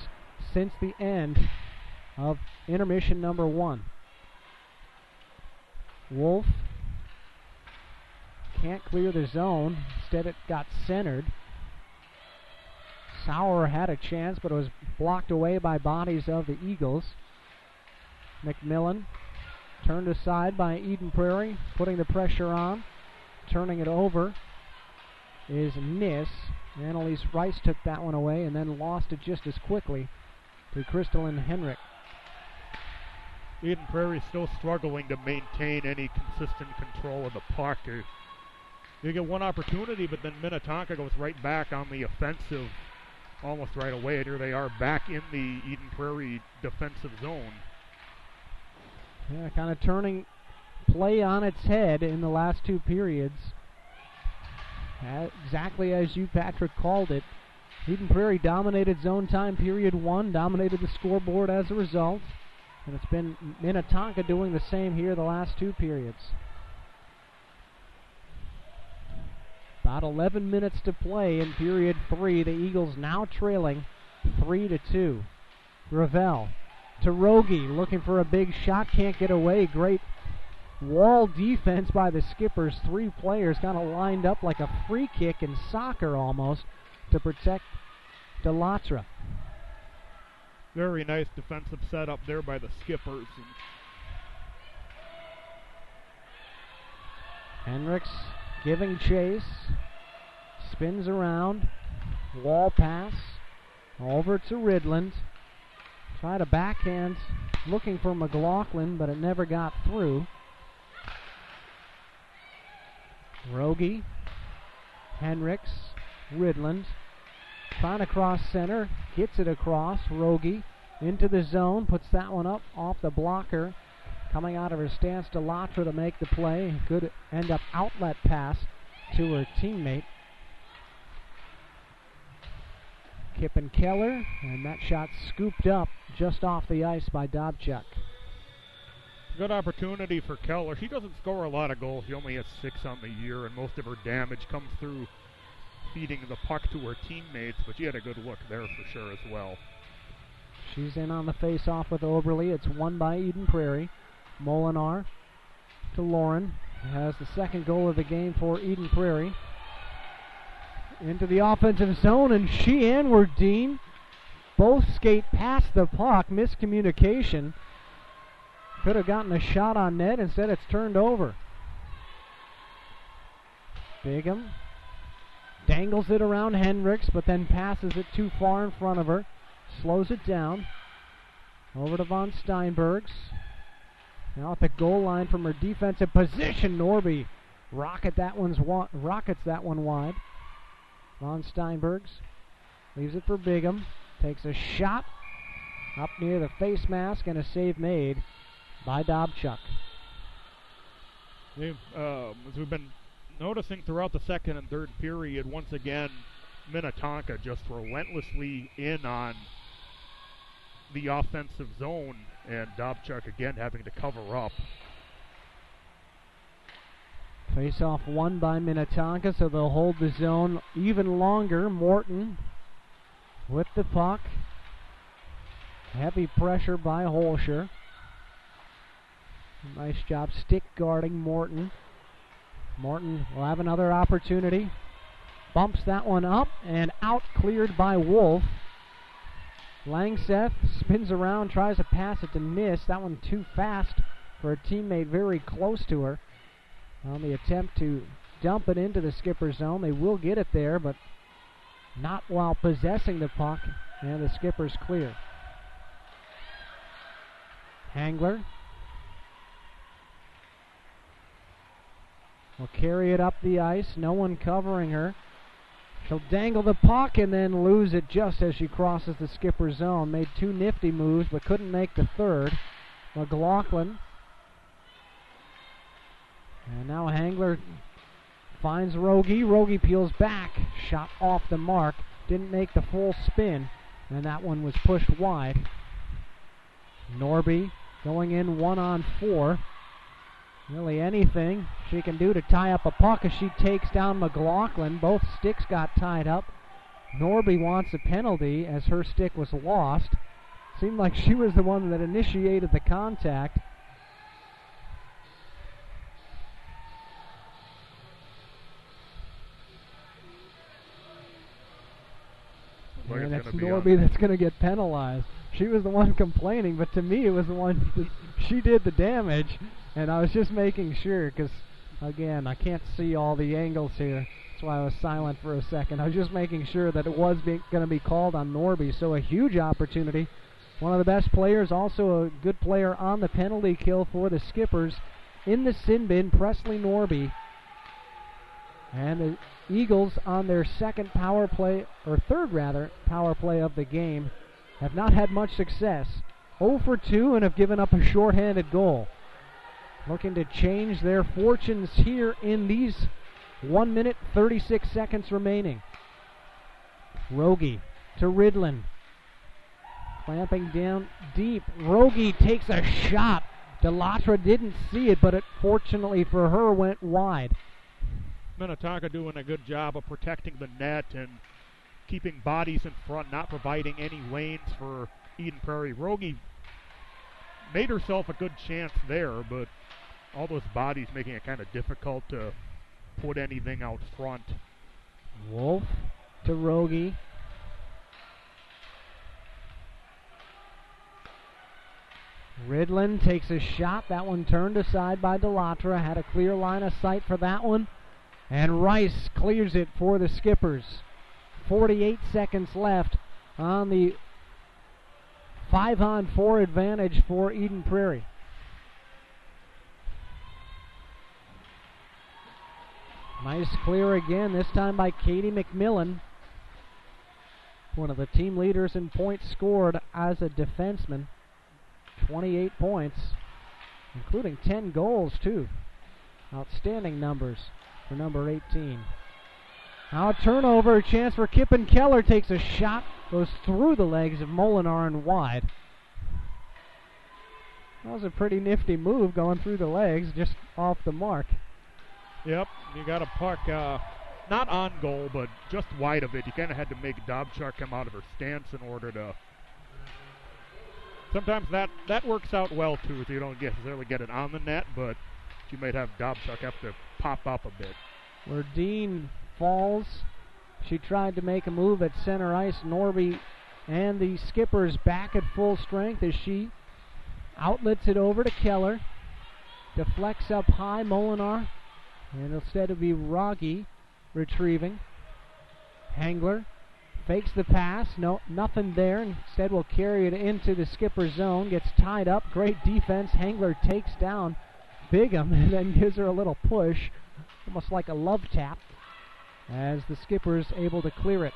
since the end of intermission number 1. Wolf can't clear the zone. Instead it got centered. Sauer had a chance, but it was blocked away by bodies of the Eagles. McMillan turned aside by Eden Prairie, putting the pressure on. Turning it over is Nis. Annalise Rice took that one away and then lost it just as quickly to Crystalline Henrik. Eden Prairie still struggling to maintain any consistent control of the puck. They get one opportunity, but then Minnetonka goes right back on the offensive almost right away. And here they are back in the Eden Prairie defensive zone. Yeah, kind of turning play on its head in the last 2 periods. Exactly as you, Patrick, called it. Eden Prairie dominated zone time period 1, dominated the scoreboard as a result. And it's been Minnetonka doing the same here the last 2 periods. About 11 minutes to play in period 3. The Eagles now trailing 3-2. Gravel to Rogie, looking for a big shot, can't get away. Great wall defense by the Skippers. 3 players kind of lined up like a free kick in soccer almost to protect Delatra. Very nice defensive setup there by the Skippers. And Hendricks giving chase. Spins around. Wall pass. Over to Ridland. Tried a backhand looking for McLaughlin, but it never got through. Rogie. Hendricks. Ridland. Trying to cross center. Gets it across. Rogie into the zone. Puts that one up off the blocker. Coming out of her stance to Latra to make the play. Good end up outlet pass to her teammate. Kippen Keller, and that shot scooped up just off the ice by Dobchuk. Good opportunity for Keller. She doesn't score a lot of goals. She only has 6 on the year, and most of her damage comes through feeding the puck to her teammates, but she had a good look there for sure as well. She's in on the face-off with Oberly. It's won by Eden Prairie. Molinar to Lauren. Has the second goal of the game for Eden Prairie. Into the offensive zone, and she and Werdine both skate past the puck. Miscommunication. Could have gotten a shot on net. Instead, it's turned over. Bigham dangles it around Hendricks, but then passes it too far in front of her. Slows it down. Over to Von Steinbergs. Now at the goal line from her defensive position, Norby rockets that one wide. Von Steinbergs leaves it for Bigham. Takes a shot up near the face mask, and a save made by Dobchuk. As we've been noticing throughout the second and third period, once again, Minnetonka just relentlessly in on the offensive zone, and Dobchuk again having to cover up. Face-off won by Minnetonka, so they'll hold the zone even longer. Morton with the puck. Heavy pressure by Holscher. Nice job stick guarding Morton. Morton will have another opportunity. Bumps that one up and out, cleared by Wolf. Langseth spins around, tries to pass it to miss. That one too fast for a teammate very close to her. On the attempt to dump it into the skipper's zone, they will get it there, but not while possessing the puck, and the skipper's clear. Hangler will carry it up the ice, no one covering her. She'll dangle the puck and then lose it just as she crosses the skipper's zone. Made 2 nifty moves, but couldn't make the third. McLaughlin. And now Hangler finds Rogie. Rogie peels back. Shot off the mark. Didn't make the full spin, and that one was pushed wide. Norby going in 1-on-4. Really anything she can do to tie up a puck as she takes down McLaughlin. Both sticks got tied up. Norby wants a penalty as her stick was lost. Seemed like she was the one that initiated the contact. And it's Norby that's going to get penalized. She was the one complaining, but to me it was the one that she did the damage. And I was just making sure, because, again, I can't see all the angles here. That's why I was silent for a second. I was just making sure that it was going to be called on Norby. So a huge opportunity. One of the best players, also a good player on the penalty kill for the Skippers. In the sin bin, Presley Norby. And the Eagles on their second power play, or third rather, power play of the game, have not had much success. 0 for 2 and have given up a shorthanded goal. Looking to change their fortunes here in these 1 minute 36 seconds remaining. Rogie to Ridland. Clamping down deep. Rogie takes a shot. Delatra didn't see it, but it fortunately for her went wide. Minnetonka doing a good job of protecting the net and keeping bodies in front, not providing any lanes for Eden Prairie. Rogie made herself a good chance there, but all those bodies making it kind of difficult to put anything out front. Wolf to Rogie. Ridlin takes a shot. That one turned aside by Delatra. Had a clear line of sight for that one. And Rice clears it for the Skippers. 48 seconds left on the 5-on-4 advantage for Eden Prairie. Nice clear again, this time by Katie McMillan. One of the team leaders in points scored as a defenseman. 28 points, including 10 goals, too. Outstanding numbers for number 18. Now a turnover, a chance for Kippen. Keller takes a shot, goes through the legs of Molinar and wide. That was a pretty nifty move, going through the legs, just off the mark. Yep, you got a puck, not on goal, but just wide of it. You kind of had to make Dobchuk come out of her stance in order to... Sometimes that works out well, too, if you don't necessarily get it on the net, but you might have Dobchuk have to pop up a bit. Where Dean falls, she tried to make a move at center ice. Norby and the Skippers back at full strength as she outlets it over to Keller. Deflects up high, Molinar. And instead it'll be Rogge retrieving. Hangler fakes the pass. No, nothing there. Instead will carry it into the Skipper zone. Gets tied up. Great defense. Hangler takes down Bigham and then gives her a little push. Almost like a love tap as the Skippers able to clear it.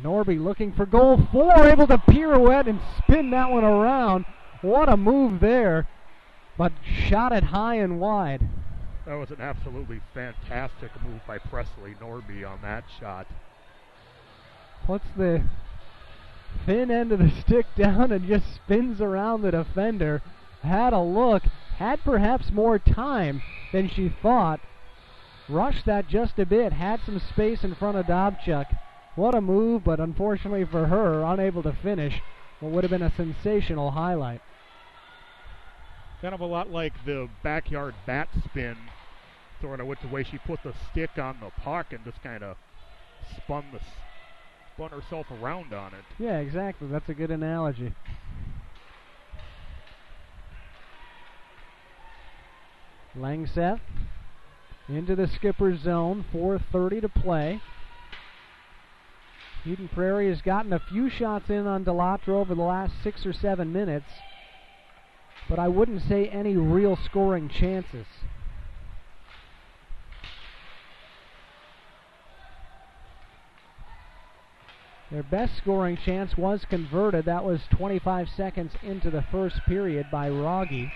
Norby looking for goal 4. Able to pirouette and spin that one around. What a move there. But shot it high and wide. That was an absolutely fantastic move by Presley Norby on that shot. Puts the thin end of the stick down and just spins around the defender. Had a look, had perhaps more time than she thought. Rushed that just a bit, had some space in front of Dobchuk. What a move, but unfortunately for her, unable to finish what would have been a sensational highlight. Kind of a lot like the backyard bat spin, sort of with the way she put the stick on the puck and just kind of spun herself around on it. Yeah, exactly. That's a good analogy. Langseth into the Skipper's zone. 4:30 to play. Eden Prairie has gotten a few shots in on Delatra over the last 6 or 7 minutes, but I wouldn't say any real scoring chances. Their best scoring chance was converted. That was 25 seconds into the first period by Rogge.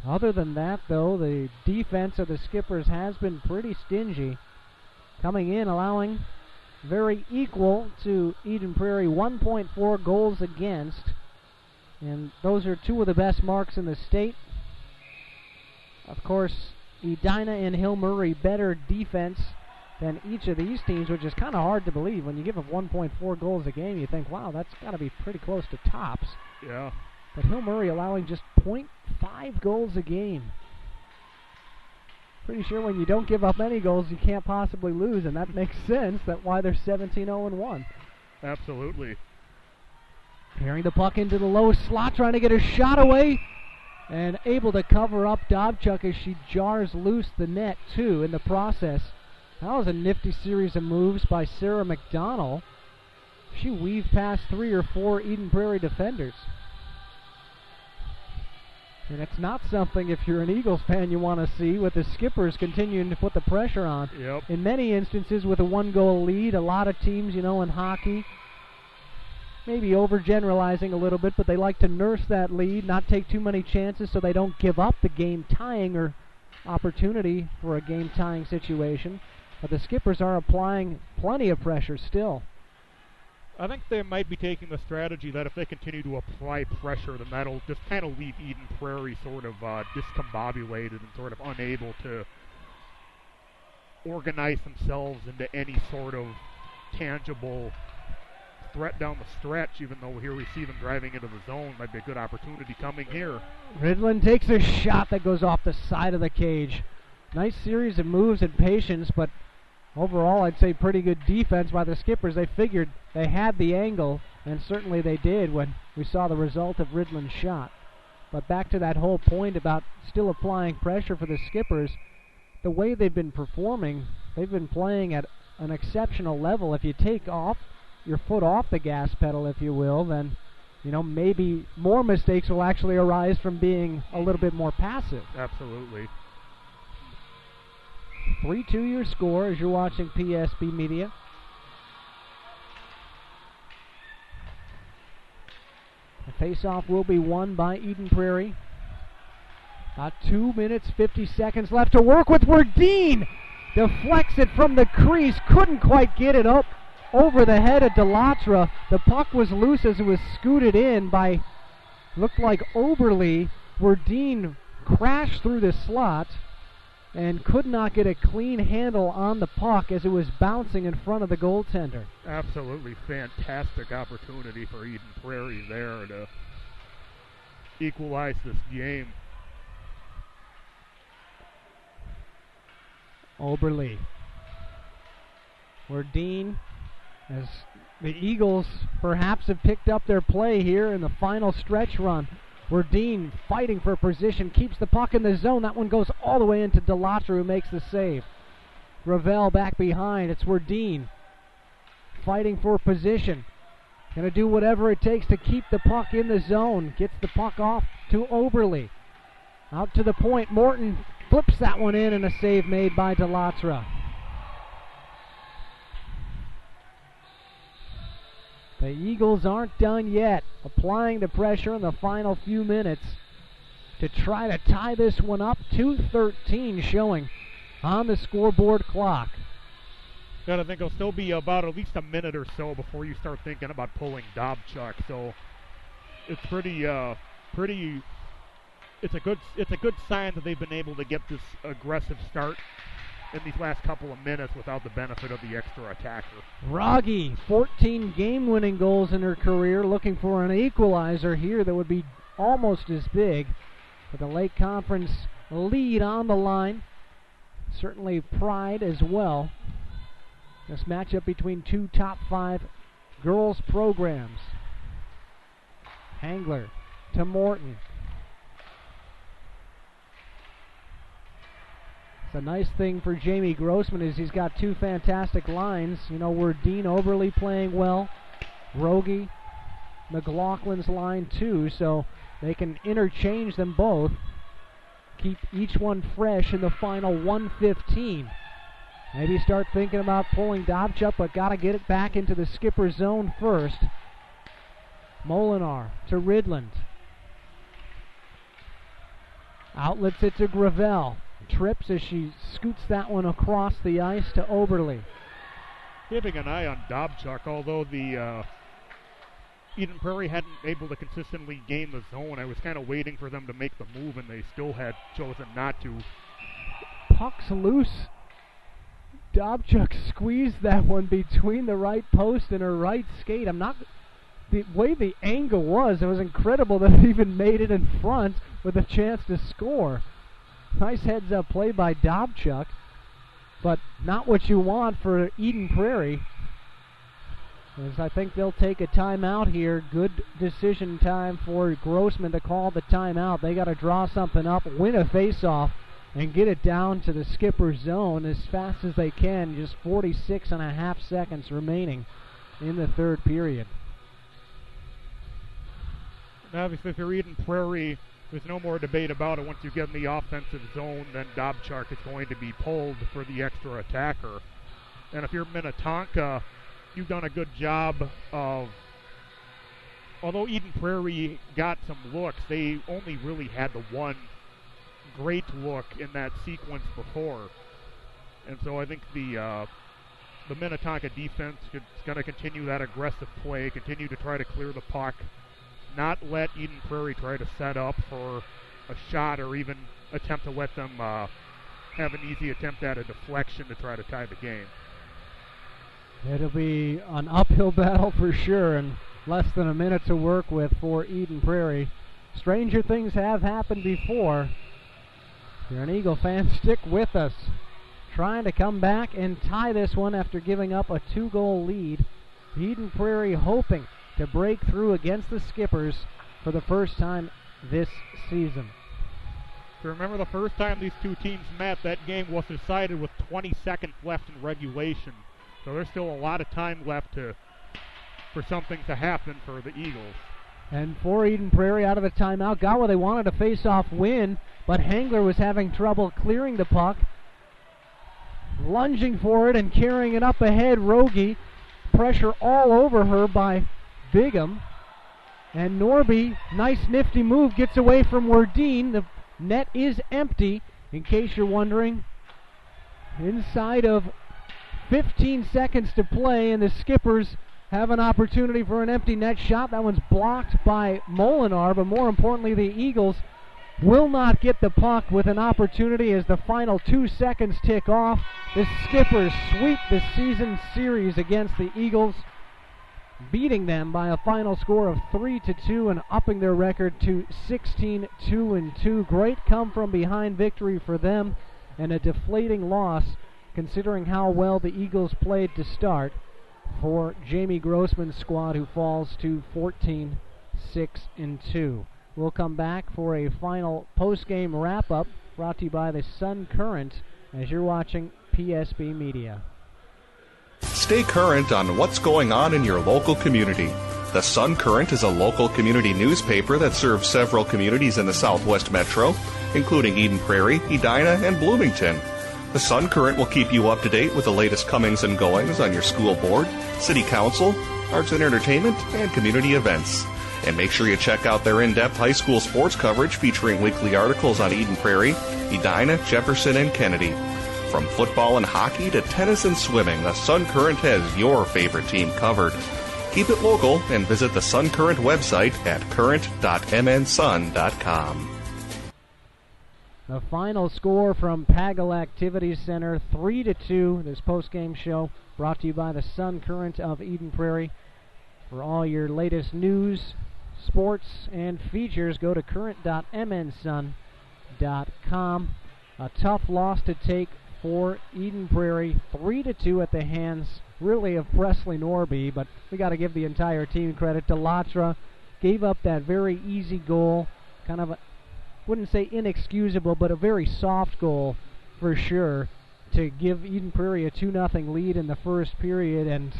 Other than that, though, the defense of the Skippers has been pretty stingy. Coming in, allowing very equal to Eden Prairie, 1.4 goals against. And those are two of the best marks in the state. Of course, Edina and Hill Murray better defense than each of these teams, which is kind of hard to believe. When you give up 1.4 goals a game, you think, wow, that's got to be pretty close to tops. Yeah. But Hill Murray allowing just 0.5 goals a game. Pretty sure when you don't give up any goals, you can't possibly lose, and that makes sense. That's why they're 17-0-1. Absolutely. Carrying the puck into the low slot, trying to get a shot away, and able to cover up Dobchuk as she jars loose the net, too, in the process. That was a nifty series of moves by Sarah McDonald. She weaved past 3 or 4 Eden Prairie defenders. And it's not something, if you're an Eagles fan, you want to see, with the Skippers continuing to put the pressure on. Yep. In many instances, with a 1-goal lead, a lot of teams, in hockey, maybe overgeneralizing a little bit, but they like to nurse that lead, not take too many chances so they don't give up the game-tying or opportunity for a game-tying situation. But the Skippers are applying plenty of pressure still. I think they might be taking the strategy that if they continue to apply pressure, then that'll just kind of leave Eden Prairie sort of discombobulated and sort of unable to organize themselves into any sort of tangible threat down the stretch, even though here we see them driving into the zone. Might be a good opportunity coming here. Ridlin takes a shot that goes off the side of the cage. Nice series of moves and patience, but overall I'd say pretty good defense by the Skippers. They figured they had the angle, And certainly they did when we saw the result of Ridland's shot. But back to that whole point about still applying pressure for the Skippers, the way they've been performing, they've been playing at an exceptional level. If you take off your foot off the gas pedal, if you will, then maybe more mistakes will actually arise from being a little bit more passive. Absolutely. 3-2 your score as you're watching PSB Media. The face-off will be won by Eden Prairie. About 2 minutes, 50 seconds left to work with. Werdine deflects it from the crease. Couldn't quite get it up over the head of Delatra. The puck was loose as it was scooted in by, looked like Oberle. Werdine crashed through the slot and could not get a clean handle on the puck as it was bouncing in front of the goaltender. Absolutely fantastic opportunity for Eden Prairie there to equalize this game. Oberle. Werdine, as the Eagles perhaps have picked up their play here in the final stretch run. Werdine fighting for position, keeps the puck in the zone. That one goes all the way into Delatra, who makes the save. Gravel back behind. It's Werdine fighting for position. Going to do whatever it takes to keep the puck in the zone. Gets the puck off to Oberle. Out to the point. Morton flips that one in, and a save made by Delatra. The Eagles aren't done yet, applying the pressure in the final few minutes to try to tie this one up. 2:13 showing on the scoreboard clock. I think it'll still be about at least a minute or so before you start thinking about pulling Dobchuk. So it's it's a good sign that they've been able to get this aggressive start in these last couple of minutes without the benefit of the extra attacker. Rogge, 14 game-winning goals in her career, looking for an equalizer here that would be almost as big. With the Lake Conference lead on the line. Certainly pride as well. This matchup between two top 5 girls programs. Hangler to Morton. The nice thing for Jamie Grossman is he's got 2 fantastic lines. Werdine, Oberle playing well. Rogge, McLaughlin's line too, so they can interchange them both. Keep each one fresh in the final 1:15. Maybe start thinking about pulling Dobchuk, but got to get it back into the skipper zone first. Molinar to Ridland. Outlets it to Gravel. Trips as she scoots that one across the ice to Oberle. Keeping an eye on Dobchuk, although the Eden Prairie hadn't able to consistently gain the zone. I was kind of waiting for them to make the move, and they still had chosen not to. Puck's loose. Dobchuk squeezed that one between the right post and her right skate. The way the angle was, it was incredible that it even made it in front with a chance to score. Nice heads-up play by Dobchuk, but not what you want for Eden Prairie. As I think they'll take a timeout here. Good decision time for Grossman to call the timeout. They got to draw something up, win a face-off, and get it down to the skipper's zone as fast as they can. Just 46.5 seconds remaining in the third period. Obviously, if you're Eden Prairie, there's no more debate about it. Once you get in the offensive zone, then Dobchuk is going to be pulled for the extra attacker. And if you're Minnetonka, you've done a good job of, although Eden Prairie got some looks, they only really had the one great look in that sequence before. And so I think the Minnetonka defense is going to continue that aggressive play, continue to try to clear the puck, not let Eden Prairie try to set up for a shot or even attempt to let them have an easy attempt at a deflection to try to tie the game. It'll be an uphill battle for sure, and less than a minute to work with for Eden Prairie. Stranger things have happened before. If you're an Eagle fan, stick with us. Trying to come back and tie this one after giving up a 2-goal lead. Eden Prairie hoping to break through against the Skippers for the first time this season. So remember, the first time these two teams met, that game was decided with 20 seconds left in regulation. So there's still a lot of time left for something to happen for the Eagles. And for Eden Prairie, out of the timeout, got where they wanted a face-off win, but Hengler was having trouble clearing the puck. Lunging for it and carrying it up ahead, Rogie. Pressure all over her by Bigham. And Norby, nice nifty move, gets away from Werdine. The net is empty, in case you're wondering. Inside of 15 seconds to play, and the Skippers have an opportunity for an empty net shot. That one's blocked by Molinar, but more importantly, the Eagles will not get the puck with an opportunity as the final 2 seconds tick off. The Skippers sweep the season series against the Eagles, beating them by a final score of 3-2 and upping their record to 16-2-2. Great come-from-behind victory for them, and a deflating loss considering how well the Eagles played to start for Jamie Grossman's squad, who falls to 14-6-2. We'll come back for a final post-game wrap-up brought to you by the Sun Current as you're watching PSB Media. Stay current on what's going on in your local community. The Sun Current is a local community newspaper that serves several communities in the Southwest Metro, including Eden Prairie, Edina, and Bloomington. The Sun Current will keep you up to date with the latest comings and goings on your school board, city council, arts and entertainment, and community events. And make sure you check out their in-depth high school sports coverage featuring weekly articles on Eden Prairie, Edina, Jefferson, and Kennedy. From football and hockey to tennis and swimming, the Sun Current has your favorite team covered. Keep it local and visit the Sun Current website at current.mnsun.com. The final score from Pagel Activities Center, 3-2. This post-game show brought to you by the Sun Current of Eden Prairie. For all your latest news, sports, and features, go to current.mnsun.com. A tough loss to take for Eden Prairie, 3-2 at the hands, really, of Presley Norby, but we got to give the entire team credit. Delatra gave up that very easy goal, kind of wouldn't say inexcusable, but a very soft goal for sure, to give Eden Prairie a 2-0 lead in the first period. And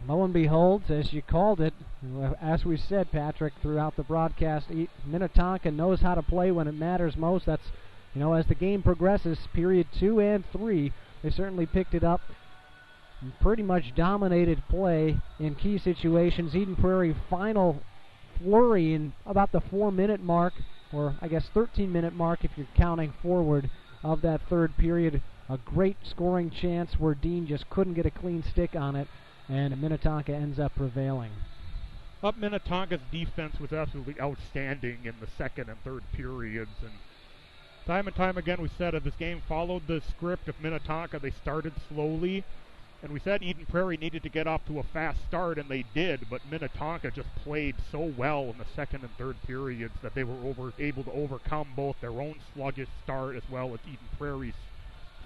lo and behold, as you called it, as we said, Patrick, throughout the broadcast, Minnetonka knows how to play when it matters most. That's, as the game progresses, period 2 and 3, they certainly picked it up and pretty much dominated play in key situations. Eden Prairie final flurry in about the 4-minute mark, or I guess 13-minute mark if you're counting forward, of that third period. A great scoring chance where Dean just couldn't get a clean stick on it, and Minnetonka ends up prevailing. Minnetonka's defense was absolutely outstanding in the second and third periods, and time again we said that this game followed the script of Minnetonka. They started slowly, and we said Eden Prairie needed to get off to a fast start, and they did, but Minnetonka just played so well in the second and third periods that they were able to overcome both their own sluggish start as well as Eden Prairie's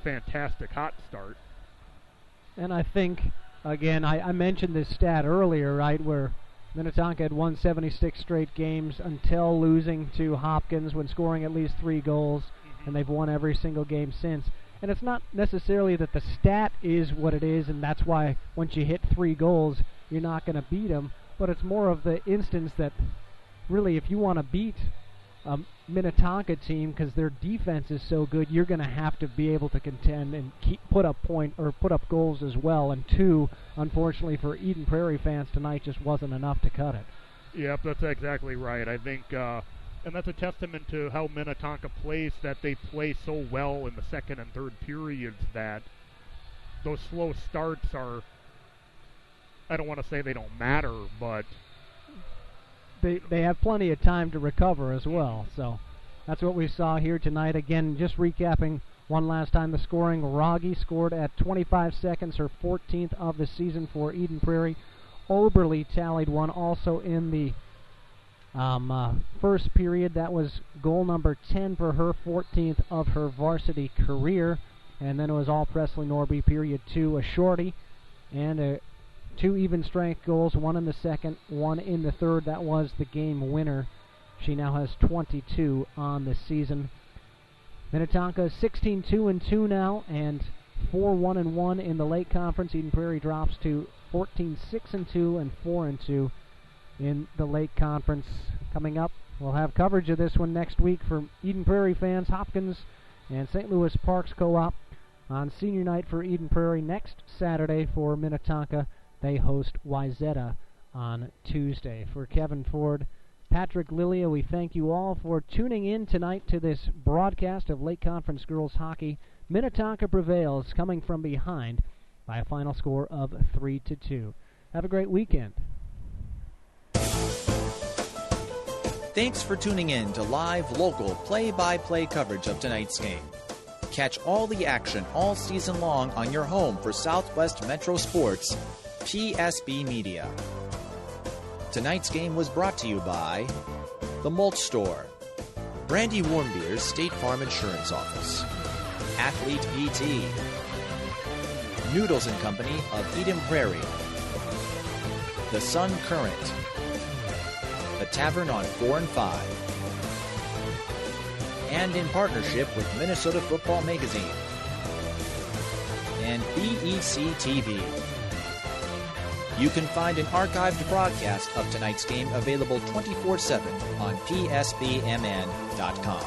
fantastic hot start. And I think, again, I mentioned this stat earlier, right, where Minnetonka had won 76 straight games until losing to Hopkins when scoring at least 3 goals, and they've won every single game since. And it's not necessarily that the stat is what it is, and that's why once you hit 3 goals, you're not going to beat them, but it's more of the instance that really if you want to beat a Minnetonka team, because their defense is so good, you're going to have to be able to contend and put up goals as well. And 2, unfortunately for Eden Prairie fans tonight, just wasn't enough to cut it. Yep, that's exactly right. I think, and that's a testament to how Minnetonka plays, that they play so well in the second and third periods that those slow starts are, I don't want to say they don't matter, but they have plenty of time to recover as well. So that's what we saw here tonight. Again, just recapping one last time the scoring. Rogge scored at 25 seconds, her 14th of the season for Eden Prairie. Oberly tallied one also in the first period. That was goal number 10 for her, 14th of her varsity career. And then it was all Presley Norby, period 2, a shorty, and a 2 even strength goals, 1 in the second, 1 in the third. That was the game winner. She now has 22 on the season. Minnetonka 16-2-2 now, and 4-1-1 in the Lake Conference. Eden Prairie drops to 14-6-2 and 4-2 in the Lake Conference. Coming up, we'll have coverage of this one next week for Eden Prairie fans. Hopkins and St. Louis Parks Co-op on senior night for Eden Prairie. Next Saturday for Minnetonka, they host Wayzata on Tuesday. For Kevin Ford, Patrick Lilia, we thank you all for tuning in tonight to this broadcast of Lake Conference Girls Hockey. Minnetonka prevails, coming from behind by a final score of 3-2. Have a great weekend. Thanks for tuning in to live, local, play-by-play coverage of tonight's game. Catch all the action all season long on your home for Southwest Metro Sports, PSB Media. Tonight's game was brought to you by The Malt Store, Brandy Warmbier's State Farm Insurance Office, Athlete PT, Noodles & Company of Eden Prairie, The Sun Current, The Tavern on 4 and 5, and in partnership with Minnesota Football Magazine and BEC TV. You can find an archived broadcast of tonight's game available 24/7 on psbmn.com.